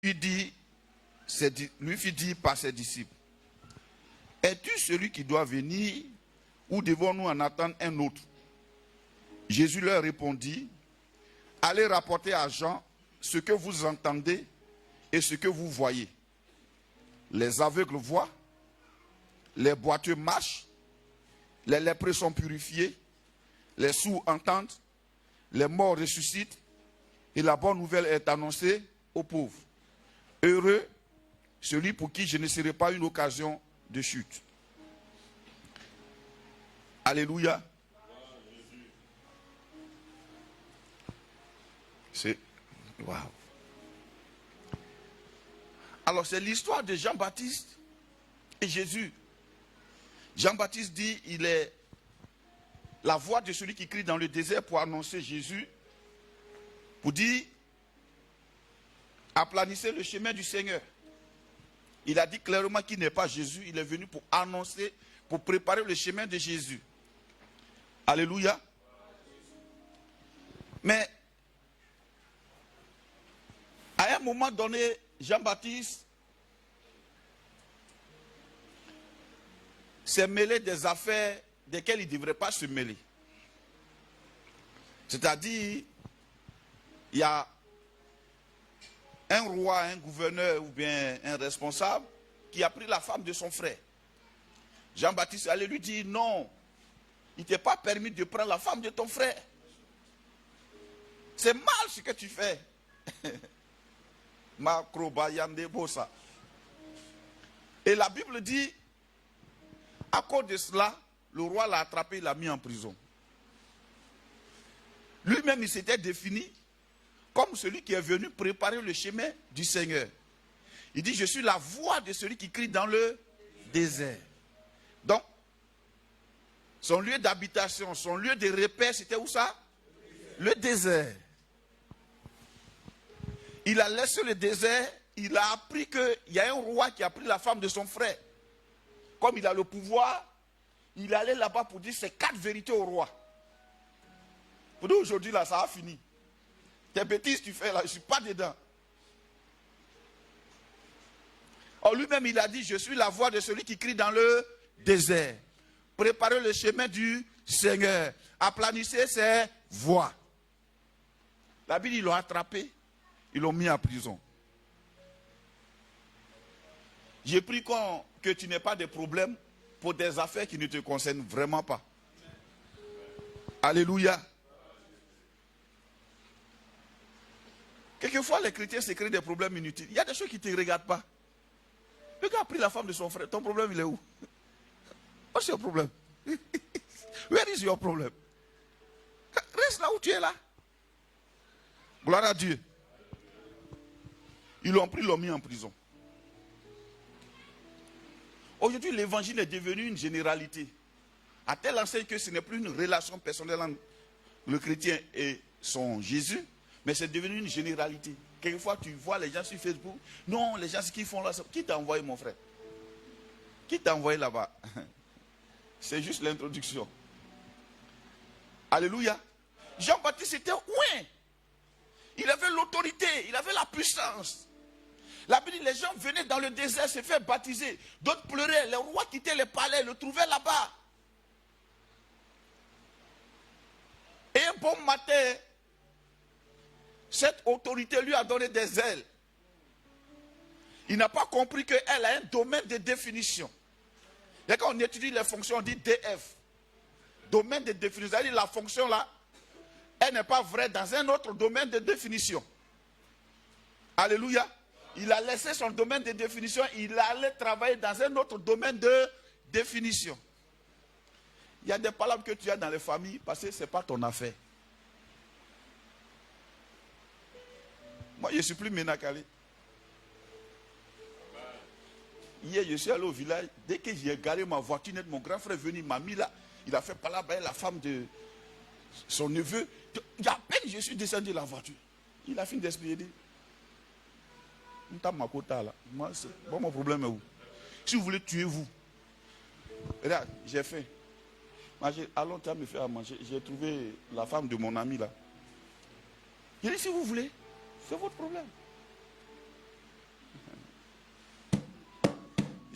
lui fit dire par ses disciples, es-tu celui qui doit venir ou devons-nous en attendre un autre? Jésus leur répondit, allez rapporter à Jean ce que vous entendez et ce que vous voyez. Les aveugles voient, les boiteux marchent, les lépreux sont purifiés, les sourds entendent, les morts ressuscitent et la bonne nouvelle est annoncée aux pauvres. Heureux celui pour qui je ne serai pas une occasion de chute. Alléluia. C'est... Waouh. Alors c'est l'histoire de Jean-Baptiste et Jésus. Jean-Baptiste dit, il est la voix de celui qui crie dans le désert pour annoncer Jésus, pour dire, aplanissez le chemin du Seigneur. Il a dit clairement qu'il n'est pas Jésus, il est venu pour annoncer, pour préparer le chemin de Jésus. Alléluia. Mais, à un moment donné, Jean-Baptiste s'est mêlé des affaires desquelles il ne devrait pas se mêler. C'est-à-dire, il y a un roi, un gouverneur ou bien un responsable qui a pris la femme de son frère. Jean-Baptiste allait lui dire, non, il ne t'est pas permis de prendre la femme de ton frère. C'est mal ce que tu fais. Et la Bible dit, à cause de cela, le roi l'a attrapé, il l'a mis en prison. Lui-même, il s'était défini comme celui qui est venu préparer le chemin du Seigneur. Il dit, je suis la voix de celui qui crie dans le désert. Donc, son lieu d'habitation, son lieu de repère, c'était où ça? Le désert. Il a laissé le désert, il a appris qu'il y a un roi qui a pris la femme de son frère. Comme il a le pouvoir, il allait là-bas pour dire ces 4 vérités au roi. Pour dire aujourd'hui, là, ça a fini. Tes bêtises tu fais là, je ne suis pas dedans. Or lui-même, il a dit, je suis la voix de celui qui crie dans le désert. Préparez le chemin du Seigneur. Aplanissez ses voies. La Bible, ils l'ont attrapé, ils l'ont mis en prison. J'ai pris compte que tu n'aies pas de problème pour des affaires qui ne te concernent vraiment pas. Alléluia. Quelquefois, les chrétiens se créent des problèmes inutiles. Il y a des choses qui ne te regardent pas. Le gars a pris la femme de son frère. Ton problème, il est où? What's your problem? Where is your problem? Reste là où tu es là. Gloire à Dieu. Ils l'ont pris, ils l'ont mis en prison. Aujourd'hui, l'évangile est devenu une généralité. À telle enseigne que ce n'est plus une relation personnelle entre le chrétien et son Jésus, mais c'est devenu une généralité. Quelquefois, tu vois les gens sur Facebook. Non, les gens qui font là, qui t'a envoyé, mon frère? Qui t'a envoyé là-bas? C'est juste l'introduction. Alléluia. Jean-Baptiste était ouin. Il avait l'autorité, il avait la puissance. La Bible dit, les gens venaient dans le désert se faire baptiser. D'autres pleuraient. Les rois quittaient les palais, le trouvaient là-bas. Et un bon matin, cette autorité lui a donné des ailes. Il n'a pas compris qu'elle a un domaine de définition. Et quand on étudie les fonctions, on dit DF. Domaine de définition. C'est-à-dire la fonction là, elle n'est pas vraie dans un autre domaine de définition. Alléluia. Il a laissé son domaine de définition, il allait travailler dans un autre domaine de définition. Il y a des palabres que tu as dans les familles parce que ce n'est pas ton affaire. Moi, je ne suis plus Ménacalé. Hier, je suis allé au village. Dès que j'ai garé ma voiture, mon grand frère est venu, il m'a mis là. Il a fait palabre avec la femme de son neveu. À peine je suis descendu de la voiture. Il a fini d'expliquer. Moi, bon, mon problème est où? Si vous voulez tuer vous, regarde, j'ai faim. Allons, tu vas me faire à manger. J'ai trouvé la femme de mon ami là. Il dit, si vous voulez, c'est votre problème.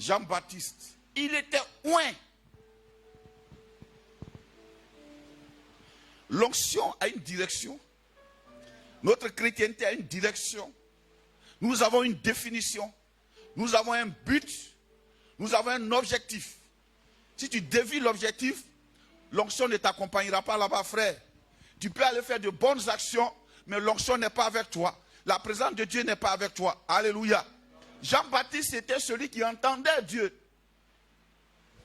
Jean-Baptiste, il était oint. L'onction a une direction. Notre chrétienté a une direction. Nous avons une définition. Nous avons un but. Nous avons un objectif. Si tu dévies l'objectif, l'onction ne t'accompagnera pas là-bas, frère. Tu peux aller faire de bonnes actions, mais l'onction n'est pas avec toi. La présence de Dieu n'est pas avec toi. Alléluia. Jean-Baptiste était celui qui entendait Dieu.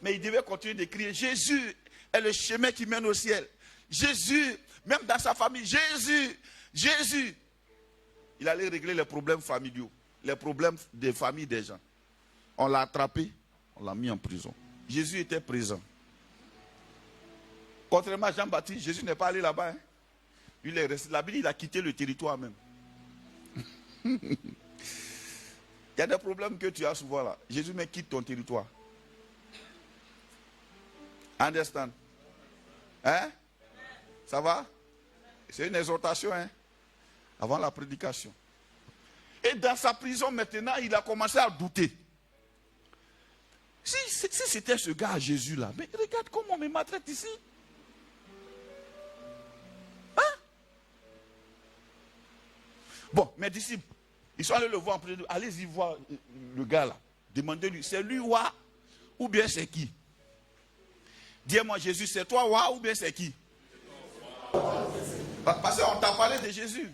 Mais il devait continuer de crier. Jésus est le chemin qui mène au ciel. Jésus, même dans sa famille, Jésus, Jésus. Il allait régler les problèmes familiaux, les problèmes des familles des gens. On l'a attrapé, on l'a mis en prison. Jésus était présent. Contrairement à Jean-Baptiste, Jésus n'est pas allé là-bas. Hein. Il est resté. La Bible, il a quitté le territoire même. Il y a des problèmes que tu as souvent là. Jésus mais quitte ton territoire. Understand? Hein? Ça va? C'est une exhortation, hein? Avant la prédication. Et dans sa prison maintenant, il a commencé à douter. Si c'était ce gars Jésus là, mais regarde comment on me maltraite ici. Hein? Bon, mes disciples, ils sont allés le voir en prison. Allez-y voir le gars là. Demandez-lui, c'est lui ou bien c'est qui? Dis-moi Jésus, c'est toi ou bien c'est qui? Parce qu'on t'a parlé de Jésus.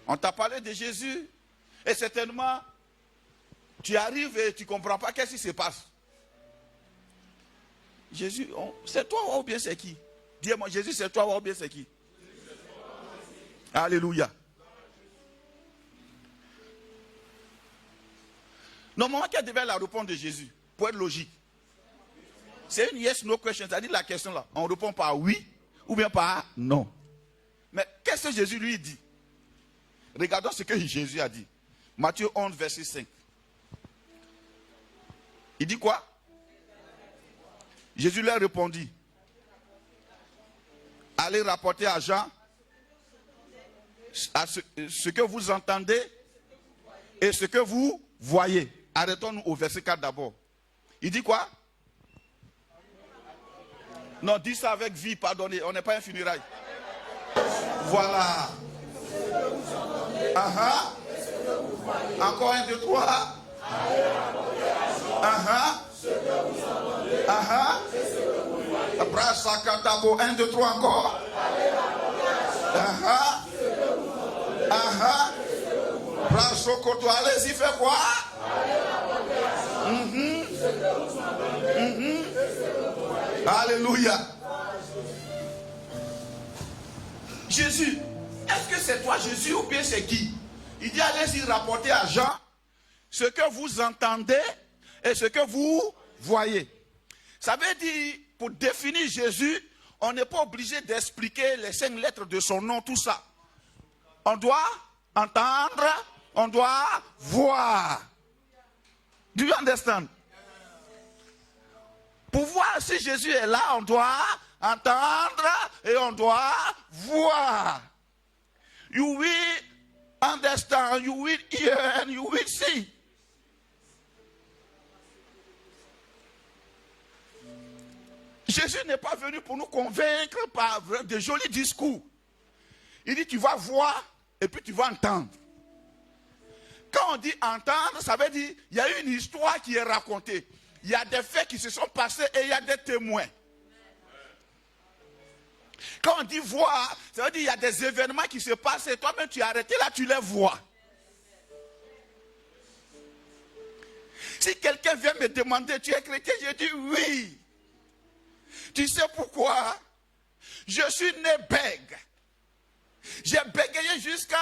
On t'a parlé de Jésus. Et certainement, tu arrives et tu ne comprends pas qu'est-ce qui se passe. Jésus, c'est toi ou bien c'est qui? Dis-moi, Jésus, c'est toi ou bien c'est qui? Alléluia. Normalement, quelle devait la réponse de Jésus? Pour être logique. C'est une yes-no question. C'est-à-dire la question là. On répond par oui ou bien par non. Mais qu'est-ce que Jésus lui dit? Regardons ce que Jésus a dit. Matthieu 11, verset 5. Il dit quoi? Jésus leur répondit. Allez rapporter à Jean ce que vous entendez et ce que vous voyez. Arrêtons-nous au verset 4 d'abord. Il dit quoi? Non, dis ça avec vie, pardonnez. On n'est pas un funérail. Voilà. Encore un, deux, trois. Brasakatabo, 1, 2, 3 encore. Brasokoto, allez-y, fais quoi? Alléluia. Jésus, est-ce que c'est toi Jésus ou bien c'est qui? Il dit allez-y rapporter à Jean ce que vous entendez et ce que vous voyez. Ça veut dire, pour définir Jésus, on n'est pas obligé d'expliquer les 5 lettres de son nom, tout ça. On doit entendre, on doit voir. Do you understand? Pour voir si Jésus est là, on doit entendre et on doit voir. You will understand, you will hear and you will see. Jésus n'est pas venu pour nous convaincre par de jolis discours. Il dit tu vas voir et puis tu vas entendre. Quand on dit entendre, ça veut dire il y a une histoire qui est racontée. Il y a des faits qui se sont passés et il y a des témoins. Quand on dit voir, ça veut dire il y a des événements qui se passent et toi-même tu es arrêté là, tu les vois. Si quelqu'un vient me demander, tu es chrétien, je dis oui. Tu sais pourquoi? Je suis né bègue. J'ai bégayé jusqu'à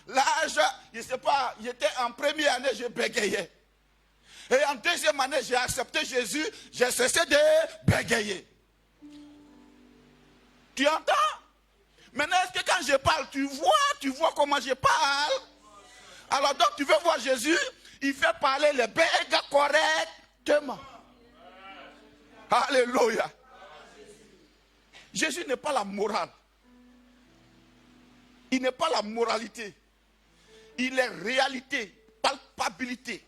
l'âge, je ne sais pas, j'étais en première année, je bégayais. Et en deuxième année, j'ai accepté Jésus, j'ai cessé de bégayer. Tu entends? Maintenant, est-ce que quand je parle, tu vois comment je parle? Alors donc, tu veux voir Jésus, il fait parler les bègues correctement. Alléluia. Jésus n'est pas la morale. Il n'est pas la moralité. Il est réalité, palpabilité.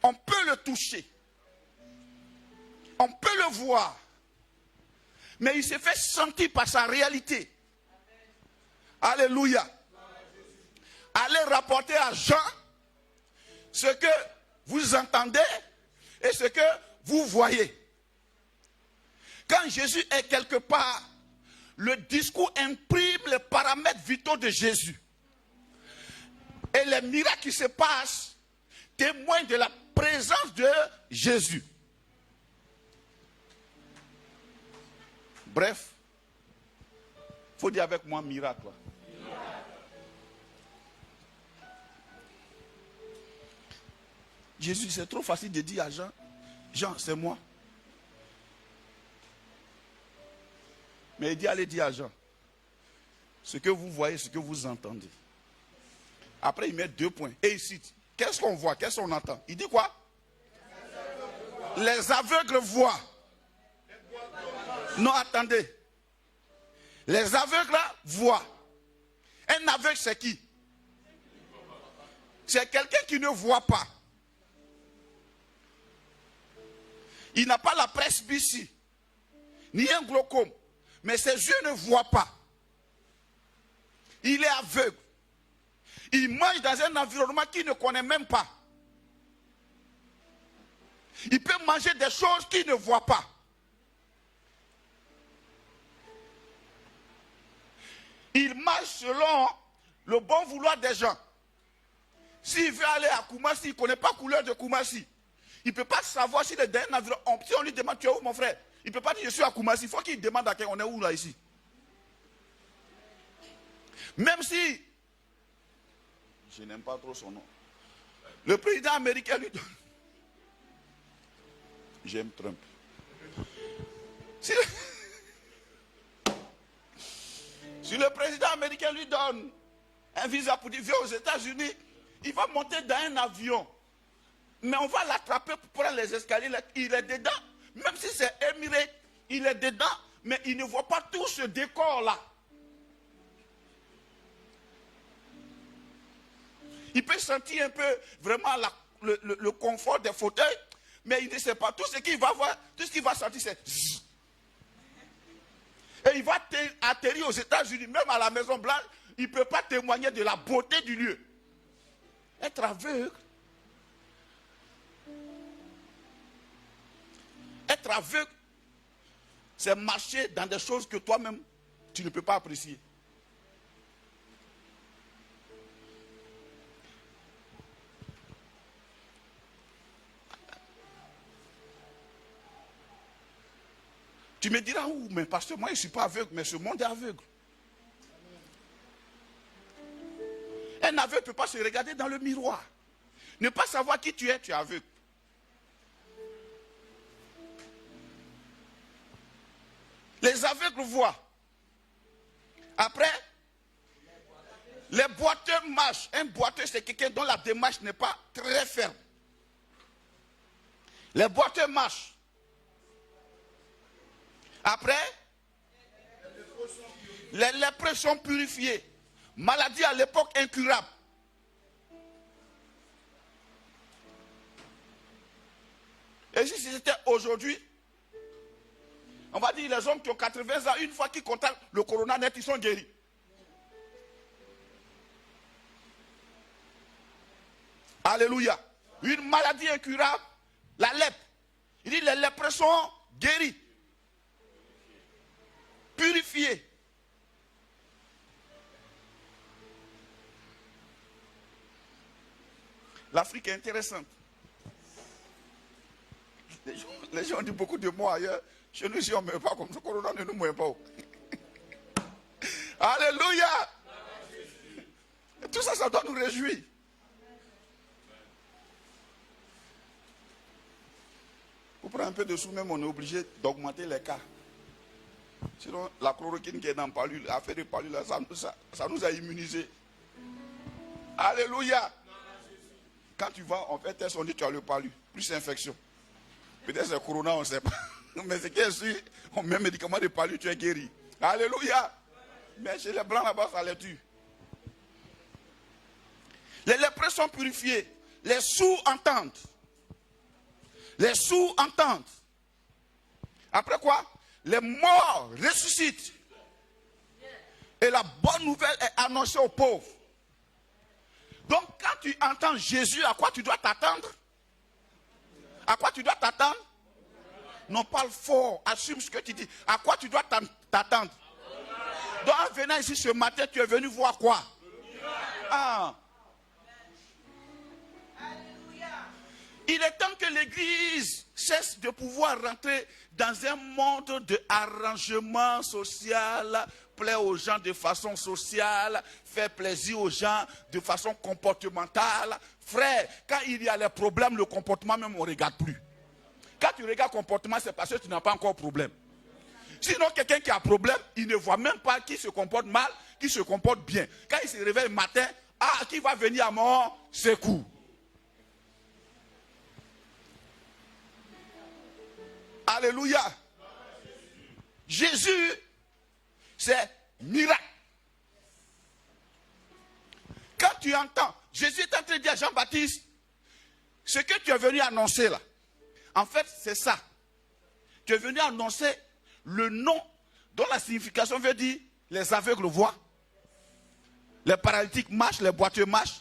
On peut le toucher. On peut le voir. Mais il s'est fait sentir par sa réalité. Alléluia. Allez rapporter à Jean ce que vous entendez et ce que vous voyez. Quand Jésus est quelque part, le discours imprime les paramètres vitaux de Jésus. Et les miracles qui se passent témoignent de la présence de Jésus. Bref, il faut dire avec moi miracle. Jésus, c'est trop facile de dire à Jean, Jean, c'est moi. Mais il dit, allez dire à Jean, ce que vous voyez, ce que vous entendez. Après, il met 2 points. Et il cite, qu'est-ce qu'on voit, qu'est-ce qu'on entend? Il dit quoi? Les aveugles voient. Non, attendez. Les aveugles voient. Un aveugle, c'est qui? C'est quelqu'un qui ne voit pas. Il n'a pas la presbytie, ni un glaucome, mais ses yeux ne voient pas. Il est aveugle. Il mange dans un environnement qu'il ne connaît même pas. Il peut manger des choses qu'il ne voit pas. Il marche selon le bon vouloir des gens. S'il veut aller à Koumassi, il ne connaît pas la couleur de Koumassi. Il ne peut pas savoir s'il est dans un environnement. Si on lui demande, tu es où mon frère? Il ne peut pas dire, je suis à Koumassi. Il faut qu'il demande à quelqu'un, on est où là ici? Même si, je n'aime pas trop son nom, le président américain lui donne. J'aime Trump. Si le président américain lui donne un visa pour dire viens aux États-Unis, il va monter dans un avion. Mais on va l'attraper pour prendre les escaliers. Il est dedans. Même si c'est Émiré, il est dedans. Mais il ne voit pas tout ce décor-là. Il peut sentir un peu vraiment le confort des fauteuils. Mais il ne sait pas. Tout ce qu'il va voir, tout ce qu'il va sentir, c'est... Et il va atterrir aux États-Unis, même à la Maison Blanche, il ne peut pas témoigner de la beauté du lieu. Être aveugle. Être aveugle, c'est marcher dans des choses que toi-même, tu ne peux pas apprécier. Tu me diras, où, mais parce que moi, je ne suis pas aveugle, mais ce monde est aveugle. Un aveugle ne peut pas se regarder dans le miroir. Ne pas savoir qui tu es aveugle. Les aveugles voient. Après, les boiteux marchent. Un boiteux, c'est quelqu'un dont la démarche n'est pas très ferme. Les boiteux marchent. Après, les lépreux sont purifiés. Maladie à l'époque incurable. Et si c'était aujourd'hui, on va dire les hommes qui ont 80 ans, une fois qu'ils contactent le corona net, ils sont guéris. Alléluia. Une maladie incurable, la lèpre. Il dit les lépreux sont guéris. Purifiés. L'Afrique est intéressante. Les gens disent beaucoup de mots ailleurs. Chez nous, si on ne meurt pas comme ça, le corona ne nous meurt pas. Alléluia. Et tout ça, ça doit nous réjouir. Pour prendre un peu de sous, même on est obligé d'augmenter les cas. Sinon, la chloroquine qui est dans le palu, l'affaire de palu, là, ça nous a immunisés. Alléluia. Quand tu vas, on fait test, on dit tu as le palu, plus infection. Peut-être c'est corona, on ne sait pas. Mais c'est qu'il sûr, on met un médicament de palu, tu es guéri. Alléluia. Mais chez les blancs là-bas, ça les tue. Les lépreux sont purifiés. Les sourds entendent. Les sourds entendent. Après quoi? Les morts ressuscitent. Et la bonne nouvelle est annoncée aux pauvres. Donc quand tu entends Jésus, à quoi tu dois t'attendre? À quoi tu dois t'attendre? Non, parle fort, assume ce que tu dis. À quoi tu dois t'attendre? Donc en venant ici ce matin, tu es venu voir quoi? Ah. Il est temps que l'Église cesse de pouvoir rentrer dans un monde de arrangement social, plaire aux gens de façon sociale, faire plaisir aux gens de façon comportementale. Frère, quand il y a les problèmes, le comportement même, on ne regarde plus. Quand tu regardes le comportement, c'est parce que tu n'as pas encore de problème. Sinon, quelqu'un qui a un problème, il ne voit même pas qui se comporte mal, qui se comporte bien. Quand il se réveille le matin, ah, qui va venir à mon secours? Alléluia. Jésus, c'est miracle. Quand tu entends, Jésus est en train de dire à Jean-Baptiste, ce que tu es venu annoncer là, en fait, c'est ça. Tu es venu annoncer le nom dont la signification veut dire les aveugles voient, les paralytiques marchent, les boiteux marchent,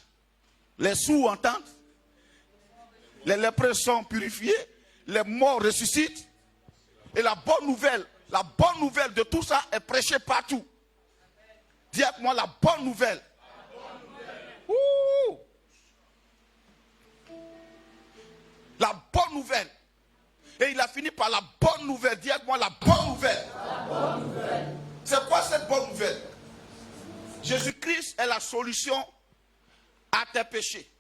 les sourds entendent, les lépreux sont purifiés, les morts ressuscitent. Et la bonne nouvelle de tout ça est prêchée partout. Dis avec moi la bonne nouvelle. Ouh. La bonne nouvelle. Et il a fini par la bonne nouvelle. Dis avec moi la bonne nouvelle. C'est quoi cette bonne nouvelle? Jésus-Christ est la solution à tes péchés.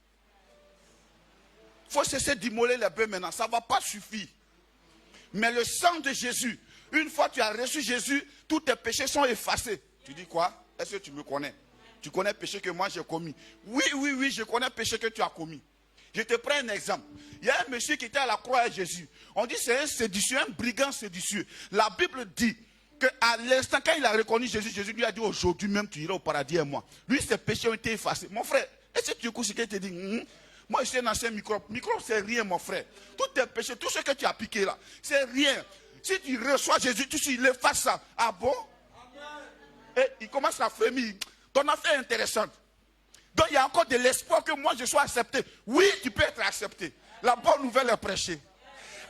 Il faut cesser d'immoler les bœufs maintenant. Ça ne va pas suffire. Mais le sang de Jésus, une fois que tu as reçu Jésus, tous tes péchés sont effacés. Tu dis quoi? Est-ce que tu me connais? Tu connais le péché que moi j'ai commis? Oui, je connais le péché que tu as commis. Je te prends un exemple. Il y a un monsieur qui était à la croix à Jésus. On dit c'est un séditieux, un brigand séditieux. La Bible dit qu'à l'instant, quand il a reconnu Jésus, Jésus lui a dit aujourd'hui même tu iras au paradis et moi. Lui, ses péchés ont été effacés. Mon frère, est-ce que tu écoutes ce qu'il te dit? Moi, je suis un ancien microbe. Microbe, c'est rien, mon frère. Tous tes péchés, tout ce que tu as piqué là, c'est rien. Si tu reçois Jésus, il efface ça. Ah bon? Et il commence à frémir. Ton affaire est intéressante. Donc, il y a encore de l'espoir que moi, je sois accepté. Oui, tu peux être accepté. La bonne nouvelle est prêchée.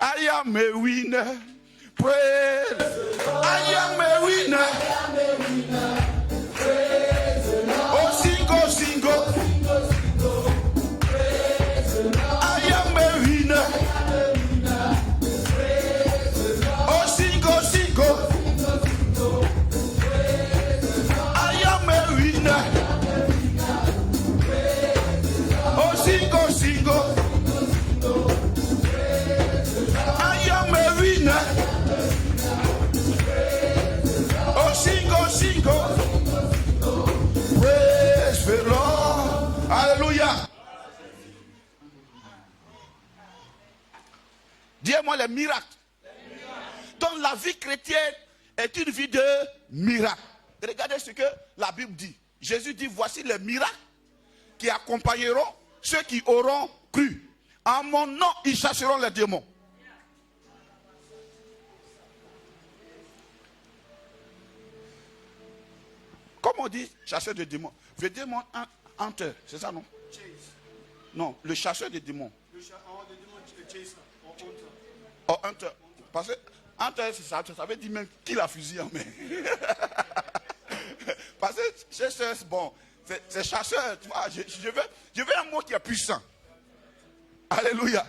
I am a winner. Praise. I am a winner. Oh, single, single. Alléluia. Dis-moi les miracles. Donc la vie chrétienne est une vie de miracles. Regardez ce que la Bible dit. Jésus dit, voici les miracles qui accompagneront ceux qui auront cru. En mon nom, ils chasseront les démons. Comme on dit, chasseur de démons. Le démon hunter, c'est ça non? Chase. Non, le chasseur de démons. Oh, hunter. Parce que hunter, ça veut dire même qui l'a fusil en main. Parce que chasseur, bon, c'est chasseur. Tu vois, je veux un mot qui est puissant. Alléluia.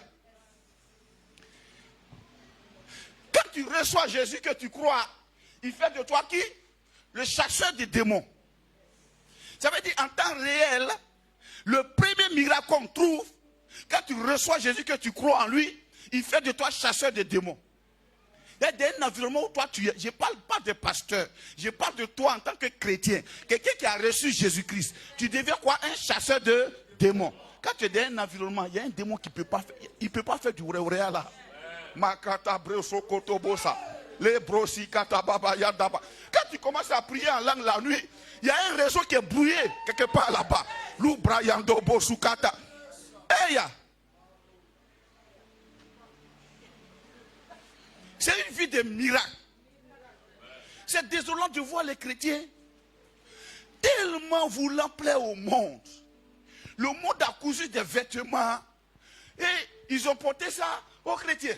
Quand tu reçois Jésus, que tu crois, il fait de toi qui? Le chasseur des démons. Ça veut dire en temps réel, le premier miracle qu'on trouve, quand tu reçois Jésus, que tu crois en lui, il fait de toi chasseur des démons. Il y a un environnement où toi tu es. Je ne parle pas de pasteur. Je parle de toi en tant que chrétien. Quelqu'un qui a reçu Jésus-Christ. Tu deviens quoi? Un chasseur de démons. Quand tu es dans un environnement, il y a un démon qui ne peut pas faire. Il peut pas faire du vrai là. Makata breso kotobosa. Les brosi kata baba yadaba. Quand tu commences à prier en langue la nuit, il y a un réseau qui est brouillé quelque part là-bas. L'oubra yando bosu kata. C'est une vie de miracle. C'est désolant de voir les chrétiens tellement voulant plaire au monde. Le monde a cousu des vêtements et ils ont porté ça aux chrétiens.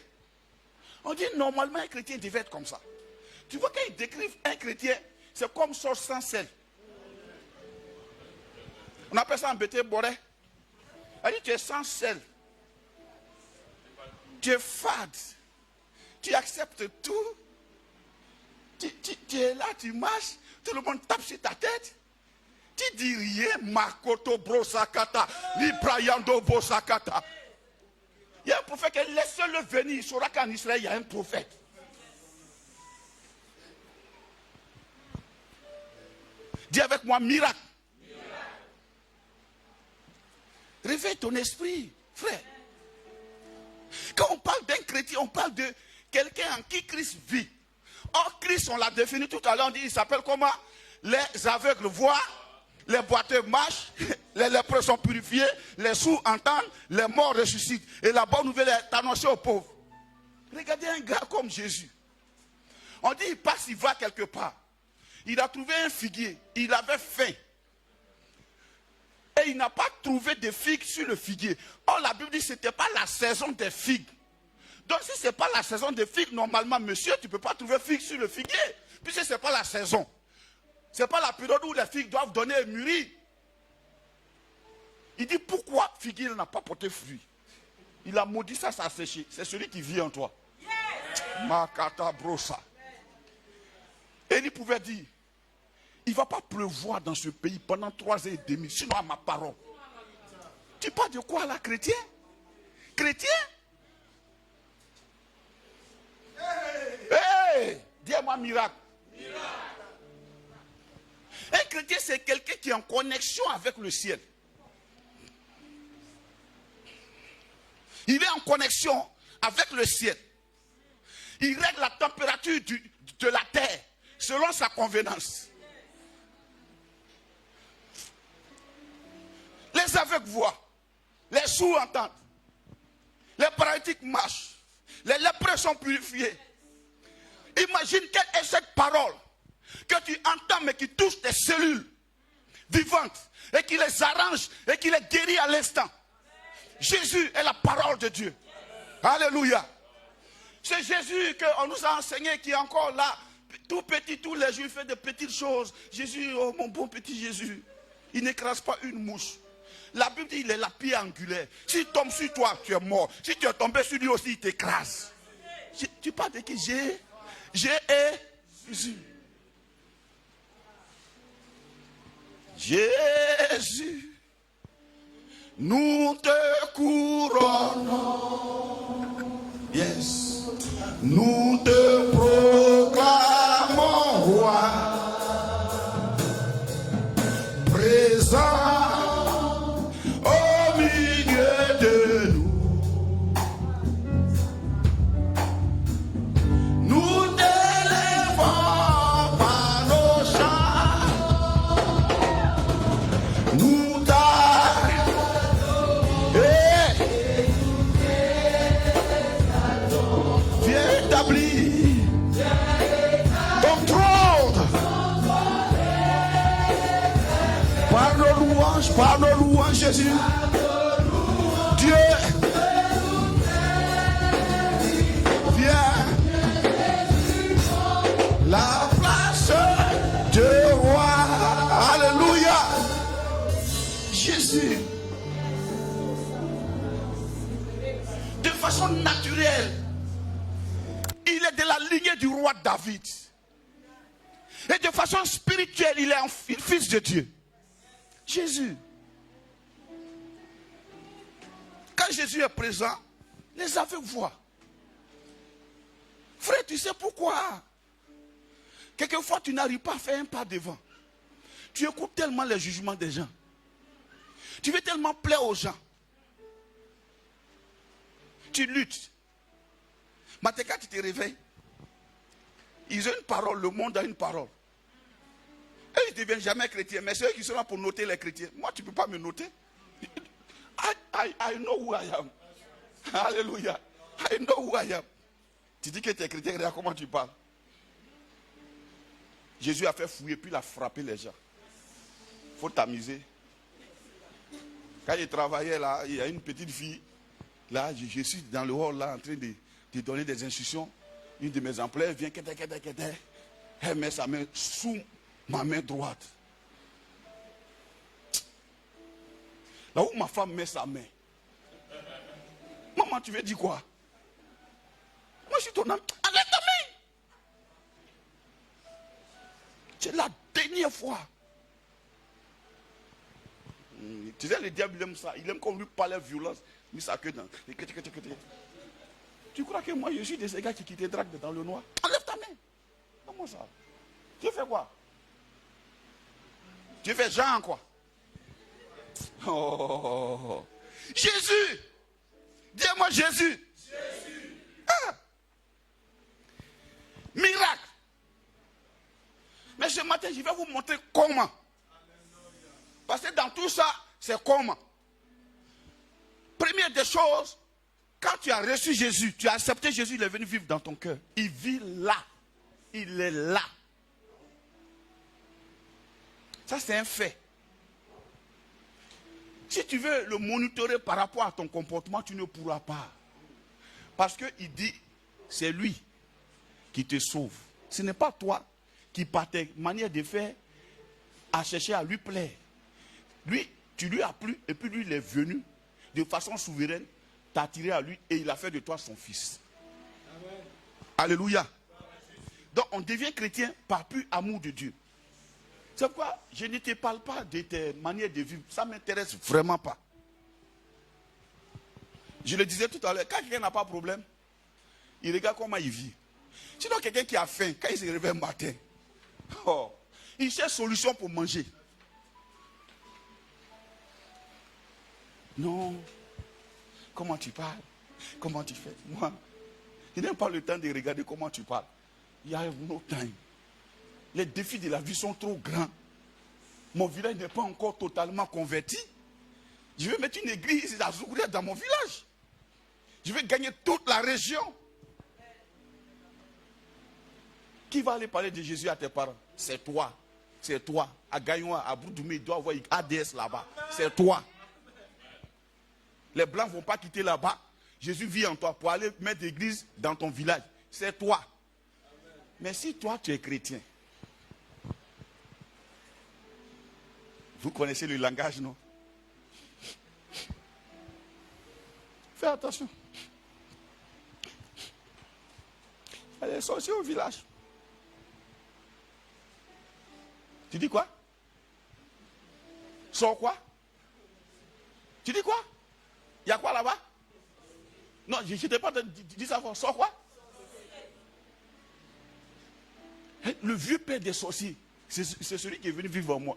On dit normalement un chrétien devait être comme ça. Tu vois quand ils décrivent un chrétien, c'est comme sauce sans sel. On appelle ça un bété boré. Elle dit tu es sans sel. Tu es fade. Tu acceptes tout. Tu es là, tu marches. Tout le monde tape sur ta tête. Tu dis rien. Makoto brosakata. Librayando brosakata. Il y a un prophète qui laisse-le venir. Il saura qu'en Israël, il y a un prophète. Dis avec moi, miracle. Réveille ton esprit, frère. Quand on parle d'un chrétien, on parle de quelqu'un en qui Christ vit. Or, Christ, on l'a défini tout à l'heure, on dit, il s'appelle comment? Les aveugles voient, les boiteux marchent, les lépreux sont purifiés, les sourds entendent, les morts ressuscitent. Et la bonne nouvelle est annoncée aux pauvres. Regardez un gars comme Jésus. On dit, il passe, il va quelque part. Il a trouvé un figuier, il avait faim. Et il n'a pas trouvé de figues sur le figuier. Or, la Bible dit que ce n'était pas la saison des figues. Donc, si ce n'est pas la saison des figues, normalement, monsieur, tu ne peux pas trouver figues sur le figuier. Puisque ce n'est pas la saison. Ce n'est pas la période où les figues doivent donner et mûrir. Il dit, pourquoi figuier n'a pas porté fruit? Il a maudit ça, ça a séché. C'est celui qui vit en toi. Makata brosa. Et il pouvait dire, il ne va pas pleuvoir dans ce pays pendant 3 ans et demi, sinon à ma parole. Tu parles de quoi là, chrétien? Chrétien? Hey, dis-moi miracle. Un chrétien, c'est quelqu'un qui est en connexion avec le ciel. Il est en connexion avec le ciel. Il règle la température de la terre selon sa convenance. Les aveugles voient, les sourds entendent, les paralytiques marchent, les lépreux sont purifiés. Imagine quelle est cette parole que tu entends mais qui touche tes cellules vivantes et qui les arrange et qui les guérit à l'instant. Jésus est la parole de Dieu. Alléluia. C'est Jésus qu'on nous a enseigné qui est encore là, tout petit, tous les jours, il fait de petites choses. Jésus, oh mon bon petit Jésus, il n'écrase pas une mouche. La Bible dit il est la pierre angulaire. S'il tombe sur toi, tu es mort. Si tu es tombé sur lui aussi, il t'écrase. Tu parles de qui? Jésus. Jésus, nous te couronnons. Yes. Nous te proclamons roi. Présent. Par nos louanges, Jésus. Dieu, viens. La place de roi. Alléluia. Jésus. De façon naturelle, il est de la lignée du roi David. Et de façon spirituelle, il est un fils de Dieu. Jésus. Quand Jésus est présent, les aveugles voient. Frère, tu sais pourquoi? Quelquefois, tu n'arrives pas à faire un pas devant. Tu écoutes tellement les jugements des gens. Tu veux tellement plaire aux gens. Tu luttes. Maintenant, quand tu te réveilles, ils ont une parole, le monde a une parole. Et ils ne deviennent jamais chrétiens, mais c'est eux qui sont là pour noter les chrétiens. Moi, tu ne peux pas me noter. I know who I am. Alléluia. I know who I am. Tu dis que tu es chrétien, regarde comment tu parles. Jésus a fait fouiller, puis il a frappé les gens. Il faut t'amuser. Quand il travaillait là, il y a une petite fille. Là, je suis dans le hall là en train de donner des instructions. Une de mes employés vient, elle met sa main sous ma main droite. Là où ma femme met sa main. Maman, tu veux dire quoi? Moi, je suis ton âme. Enlève ta main. C'est la dernière fois. Tu sais, le diable, il aime ça. Il aime qu'on lui parle de violence. Mais ça que dans. Tu crois que moi, je suis de ces gars qui te draguent dans le noir? Enlève ta main. Comment ça? Tu fais quoi? Tu fais Jean, quoi? Oh. Jésus! Dis-moi Jésus! Jésus! Ah. Miracle! Mais ce matin, je vais vous montrer comment. Parce que dans tout ça, c'est comment. Première des choses, quand tu as reçu Jésus, tu as accepté Jésus, il est venu vivre dans ton cœur. Il vit là. Il est là. Ça, c'est un fait. Si tu veux le monitorer par rapport à ton comportement, tu ne pourras pas. Parce qu'il dit, c'est lui qui te sauve. Ce n'est pas toi qui, par tes manières de faire, a cherché à lui plaire. Lui, tu lui as plu, et puis lui, il est venu de façon souveraine t'attirer à lui, et il a fait de toi son fils. Amen. Alléluia. Donc, on devient chrétien par pur amour de Dieu. C'est pourquoi je ne te parle pas de tes manières de vivre. Ça ne m'intéresse vraiment pas. Je le disais tout à l'heure, quand quelqu'un n'a pas de problème, il regarde comment il vit. Sinon, quelqu'un qui a faim, quand il se réveille le matin, il cherche solution pour manger. Non. Comment tu parles? Comment tu fais? Moi, je n'ai pas le temps de regarder comment tu parles. Il y a no time. Les défis de la vie sont trop grands. Mon village n'est pas encore totalement converti. Je vais mettre une église à Zougouriya dans mon village. Je vais gagner toute la région. Qui va aller parler de Jésus à tes parents? C'est toi. C'est toi. À Gaïoua, à Boudoumé, il doit avoir une ADS là-bas. C'est toi. Les Blancs ne vont pas quitter là-bas. Jésus vit en toi pour aller mettre l'église dans ton village. C'est toi. Mais si toi, tu es chrétien, vous connaissez le langage, non? Fais attention. Elle est sortie au village. Tu dis quoi? Sors quoi? Tu dis quoi? Il y a quoi là-bas? Non, je ne t'ai pas dit ça fort. Sors quoi? Le vieux père des sorciers, c'est celui qui est venu vivre en moi.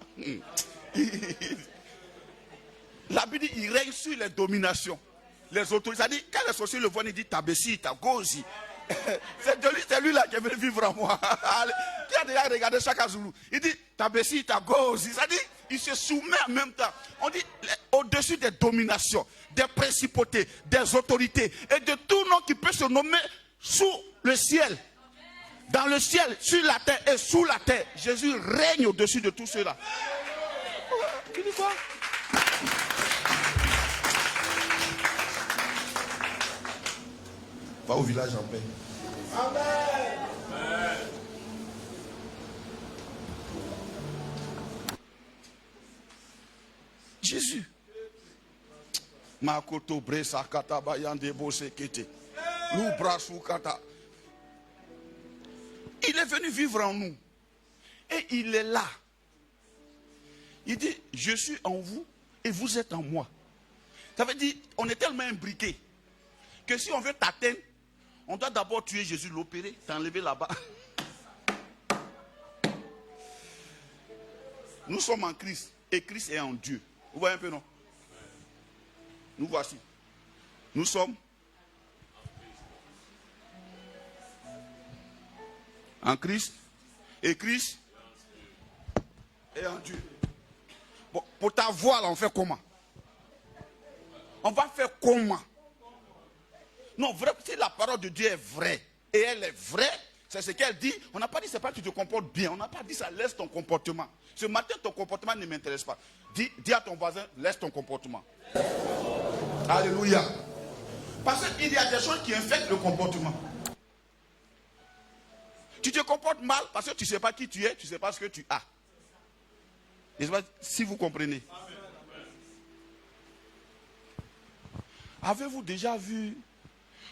La Bible dit, il règne sur les dominations. Les autorités, ça dit, quand les sorciers le voient, ils disent, Tabessi, Tagosi. C'est lui là qui est venu vivre en moi. Qui a déjà regardé Chaka Zulu? Il dit, Tabessi, Tagosi. Ça dit, il se soumet en même temps. On dit, au-dessus des dominations, des principautés, des autorités, et de tout nom qui peut se nommer sous le ciel. Dans le ciel, sur la terre et sous la terre, Jésus règne au-dessus de tout cela. Tu dis quoi? Va au village en paix. Amen. Jésus. Makoto bresa kata bayande bose kete. Loubrasu kata. Il est venu vivre en nous. Et il est là. Il dit, je suis en vous et vous êtes en moi. Ça veut dire, on est tellement imbriqués que si on veut t'atteindre, on doit d'abord tuer Jésus, l'opérer, t'enlever là-bas. Nous sommes en Christ et Christ est en Dieu. Vous voyez un peu, non? Nous voici. Nous sommes en Christ et Christ est en Dieu. Bon, pour ta voix là, on fait comment? On va faire comment? Non, vrai, si la parole de Dieu est vraie, et elle est vraie, c'est ce qu'elle dit. On n'a pas dit c'est pas que tu te comportes bien. On n'a pas dit ça, laisse ton comportement. Ce matin, ton comportement ne m'intéresse pas. Dis à ton voisin, laisse ton comportement. Alléluia. Parce qu'il y a des choses qui infectent le comportement. Tu te comportes mal parce que tu ne sais pas qui tu es, tu ne sais pas ce que tu as. Je ne sais pas si vous comprenez. Avez-vous déjà vu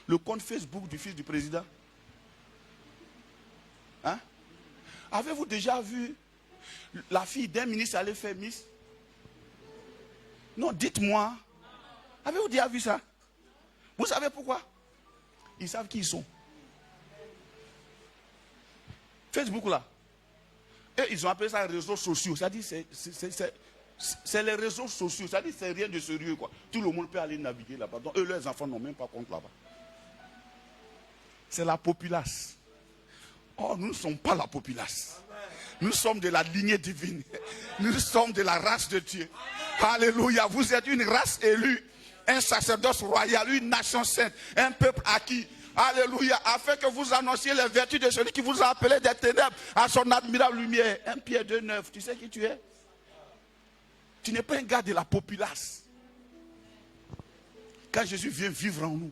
le compte Facebook du fils du président? Hein? Avez-vous déjà vu la fille d'un ministre aller faire Miss? Non, dites-moi. Avez-vous déjà vu ça? Vous savez pourquoi? Ils savent qui ils sont. Facebook là. Et ils ont appelé ça les réseaux sociaux. C'est-à-dire c'est les réseaux sociaux. C'est-à-dire c'est rien de sérieux quoi. Tout le monde peut aller naviguer là-bas. Donc eux, leurs enfants n'ont même pas compte là-bas. C'est la populace. Oh, nous ne sommes pas la populace. Nous sommes de la lignée divine. Nous sommes de la race de Dieu. Alléluia. Vous êtes une race élue. Un sacerdoce royal, une nation sainte, un peuple acquis. Alléluia. Afin que vous annonciez les vertus de celui qui vous a appelé des ténèbres à son admirable lumière. 1 Pierre 2,9. Tu sais qui tu es? Tu n'es pas un gars de la populace. Quand Jésus vient vivre en nous,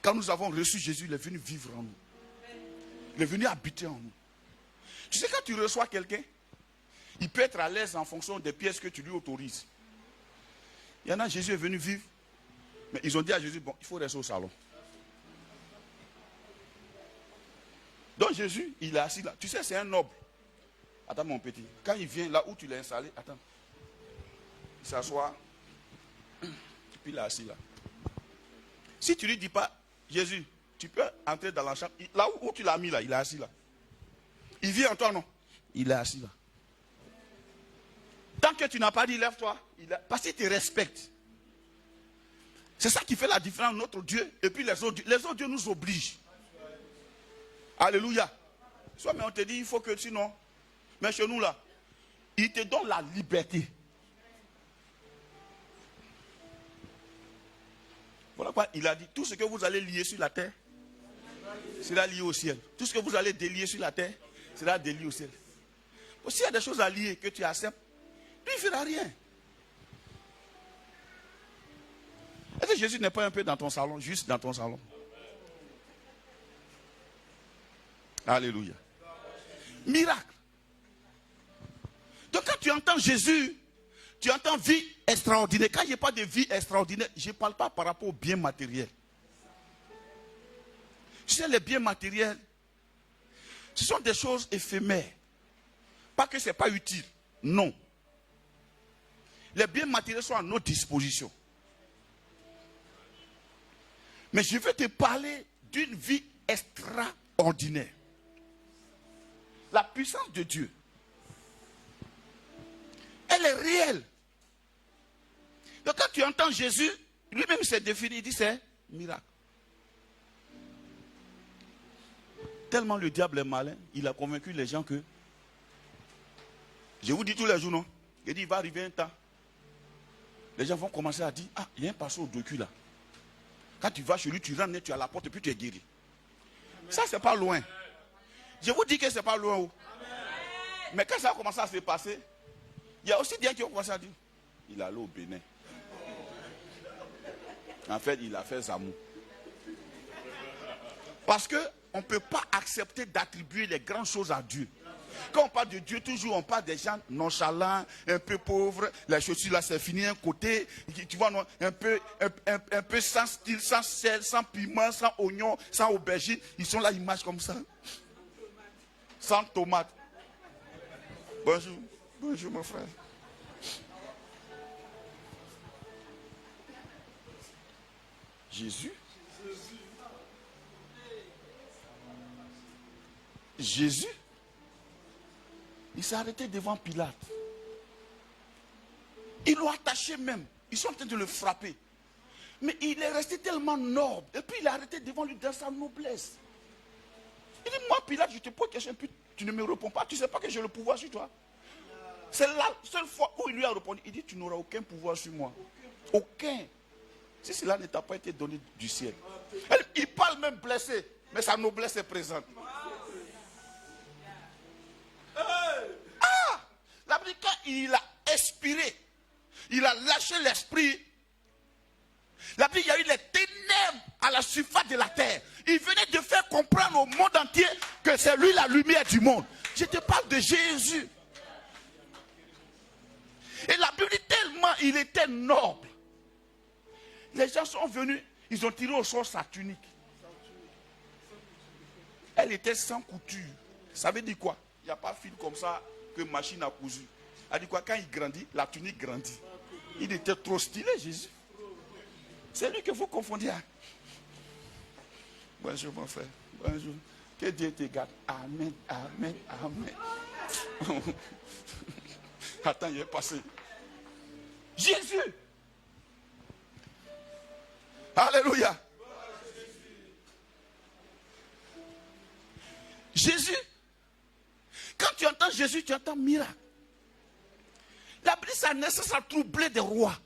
quand nous avons reçu Jésus, il est venu vivre en nous. Il est venu habiter en nous. Tu sais, quand tu reçois quelqu'un, il peut être à l'aise en fonction des pièces que tu lui autorises. Il y en a, Jésus est venu vivre. Mais ils ont dit à Jésus, bon, il faut rester au salon. Donc Jésus, il est assis là. Tu sais, c'est un noble. Attends mon petit. Quand il vient là où tu l'as installé, attends. Il s'assoit. Puis il est assis là. Si tu ne lui dis pas, Jésus, tu peux entrer dans la chambre. Là où tu l'as mis là, il est assis là. Il vit en toi, non? Il est assis là. Tant que tu n'as pas dit, lève-toi. Parce qu'il te respecte. C'est ça qui fait la différence entre notre Dieu et puis les autres dieux. Les autres dieux nous obligent. Alléluia. Soit mais on te dit, il faut que sinon. Mais chez nous là, il te donne la liberté. Voilà quoi, il a dit, tout ce que vous allez lier sur la terre, sera lié au ciel. Tout ce que vous allez délier sur la terre, sera délié au ciel. S'il y a des choses à lier que tu acceptes, lui il ne fera rien. Est-ce que Jésus n'est pas un peu dans ton salon, juste dans ton salon? Alléluia. Miracle. Donc quand tu entends Jésus, tu entends vie extraordinaire. Quand je n'ai pas de vie extraordinaire, je ne parle pas par rapport aux biens matériels. Tu sais, les biens matériels, ce sont des choses éphémères. Pas que ce n'est pas utile. Non. Les biens matériels sont à notre disposition. Mais je vais te parler d'une vie extraordinaire. La puissance de Dieu, elle est réelle. Donc quand tu entends Jésus, lui-même s'est défini, il dit c'est miracle. Tellement le diable est malin, il a convaincu les gens que, je vous dis tous les jours, non? Il dit, il va arriver un temps. Les gens vont commencer à dire, ah, il y a un pasteur au docu là. Quand tu vas chez lui, tu rentres, tu es à la porte et puis tu es guéri. Ça, c'est pas loin. Je vous dis que c'est pas loin. Mais quand ça a commencé à se passer, il y a aussi des gens qui ont commencé à dire, il est allé au Bénin. En fait, il a fait Zamou. Parce qu'on ne peut pas accepter d'attribuer les grandes choses à Dieu. Quand on parle de Dieu, toujours on parle des gens nonchalants, un peu pauvres. Les chaussures là, c'est fini un côté. Tu vois, non, un peu sans style, sans sel, sans piment, sans oignon, sans aubergine. Ils sont là, ils marchent comme ça. Sans tomate. Bonjour. Bonjour, mon frère. Jésus. Jésus. Il s'est arrêté devant Pilate. Ils l'ont attaché même. Ils sont en train de le frapper. Mais il est resté tellement noble. Et puis il est arrêté devant lui dans sa noblesse. Il dit, moi Pilate, je te pose question, puis tu ne me réponds pas. Tu ne sais pas que j'ai le pouvoir sur toi. C'est la seule fois où il lui a répondu. Il dit, tu n'auras aucun pouvoir sur moi. Aucun. Si cela ne t'a pas été donné du ciel. Il parle même blessé. mais sa noblesse est présente. La Bible dit quand il a expiré, il a lâché l'esprit. La Bible dit il y a eu les ténèbres à la surface de la terre. Il venait de faire comprendre au monde entier que c'est lui la lumière du monde. Je te parle de Jésus. Et la Bible dit tellement il était noble. Les gens sont venus, ils ont tiré au sort sa tunique. Elle était sans couture. Ça veut dire quoi? Il n'y a pas de fil comme ça que machine a cousu. Elle dit quoi? Quand il grandit, la tunique grandit. Il était trop stylé, Jésus. C'est lui que vous confondiez. Bonjour mon frère. Bonjour. Que Dieu te garde. Amen, amen, amen. Attends, il est passé. Jésus. Alléluia. Jésus. Quand tu entends Jésus, tu entends miracle. La Bible, sa naissance a troublé des rois.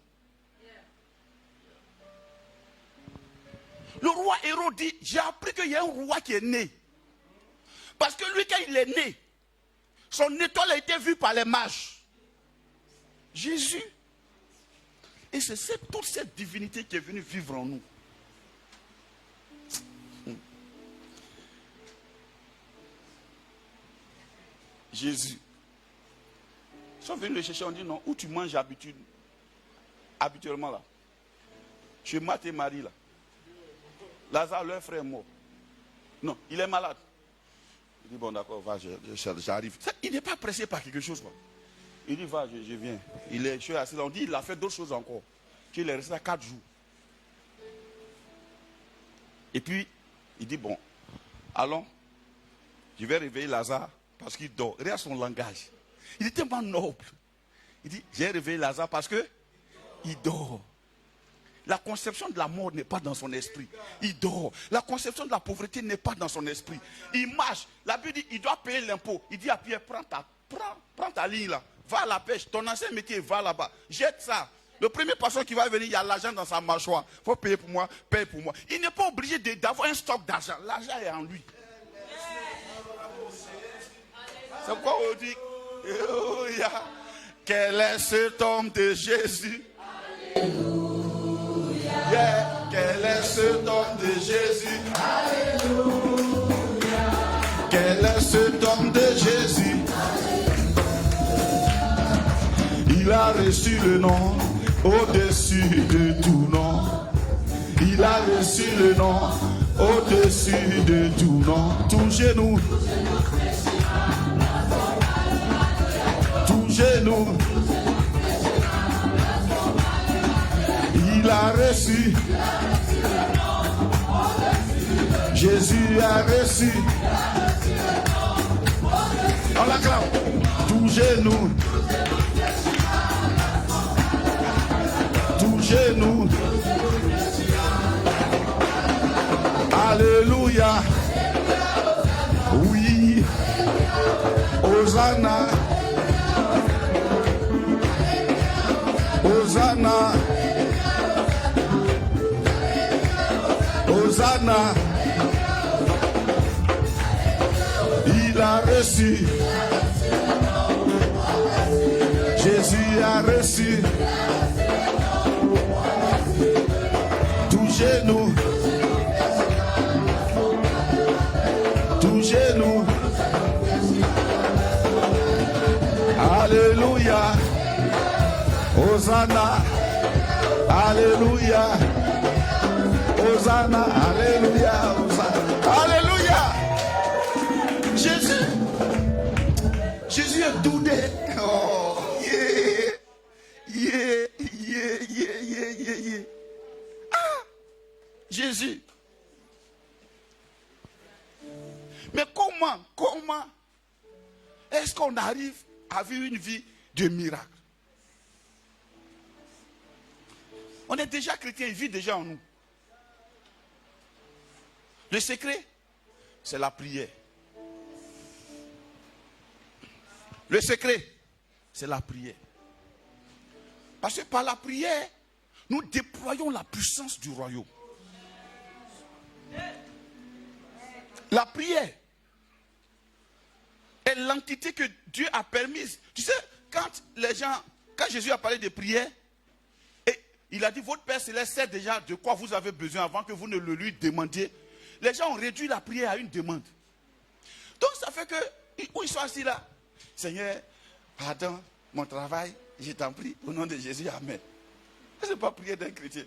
Le roi Hérode dit, j'ai appris qu'il y a un roi qui est né. Parce que lui, quand il est né, son étoile a été vue par les mages. Jésus. Et c'est toute cette divinité qui est venue vivre en nous. Jésus. Ils sont venus le chercher, on dit non, où tu manges habituellement là. Chez Marthe et Marie là. Lazare, leur frère est mort. Non, il est malade. Il dit bon d'accord, va, j'arrive. Il n'est pas pressé par quelque chose quoi. Il dit va, je viens. Je suis assis là, on dit il a fait d'autres choses encore. Il est resté là 4 jours. Et puis, il dit bon, allons, je vais réveiller Lazare parce qu'il dort. Regarde son langage. Il est tellement noble. Il dit, j'ai réveillé Lazare parce que il dort. La conception de la mort n'est pas dans son esprit. Il dort. La conception de la pauvreté n'est pas dans son esprit. Il marche. La Bible dit, il doit payer l'impôt. Il dit à Pierre, prends ta ligne là. Va à la pêche. Ton ancien métier, va là-bas. Jette ça. Le premier passeur qui va venir, il y a l'argent dans sa mâchoire. Il faut payer pour moi, paye pour moi. Il n'est pas obligé d'avoir un stock d'argent. L'argent est en lui. C'est pourquoi on dit, Alléluia. Quel est cet homme de Jésus? Alléluia. Yeah. Quel est cet homme de Jésus? Alléluia. Quel est cet homme de Jésus? Alléluia. Il a reçu le nom au-dessus de tout nom. Il a reçu le nom au-dessus de tout nom. Tout genou. Tout genou. Il a reçu. Jésus a reçu. On l'acclame. Tout genou. Tout genou. Alléluia. Oui. Hosanna. Hosanna. Hosanna. Il a reçu. Jésus a reçu. Tout genou. Tout genou. Alléluia. Hosanna. Alléluia. Hosanna. Alléluia. Hosanna. Alléluia. Jésus. Jésus est doudé. Oh, yeah. Yeah, yeah, yeah, yeah, yeah, yeah. Ah, Jésus. Mais comment est-ce qu'on arrive à vivre une vie de miracle? On est déjà chrétien, il vit déjà en nous. Le secret, c'est la prière. Le secret, c'est la prière. Parce que par la prière, nous déployons la puissance du royaume. La prière est l'entité que Dieu a permise. Tu sais, quand Jésus a parlé de prière, et il a dit, votre Père Céleste sait déjà de quoi vous avez besoin avant que vous ne le lui demandiez. Les gens ont réduit la prière à une demande. Donc ça fait que, où ils sont assis là, Seigneur, pardon, mon travail, je t'en prie, au nom de Jésus, Amen. Ce n'est pas prière d'un chrétien.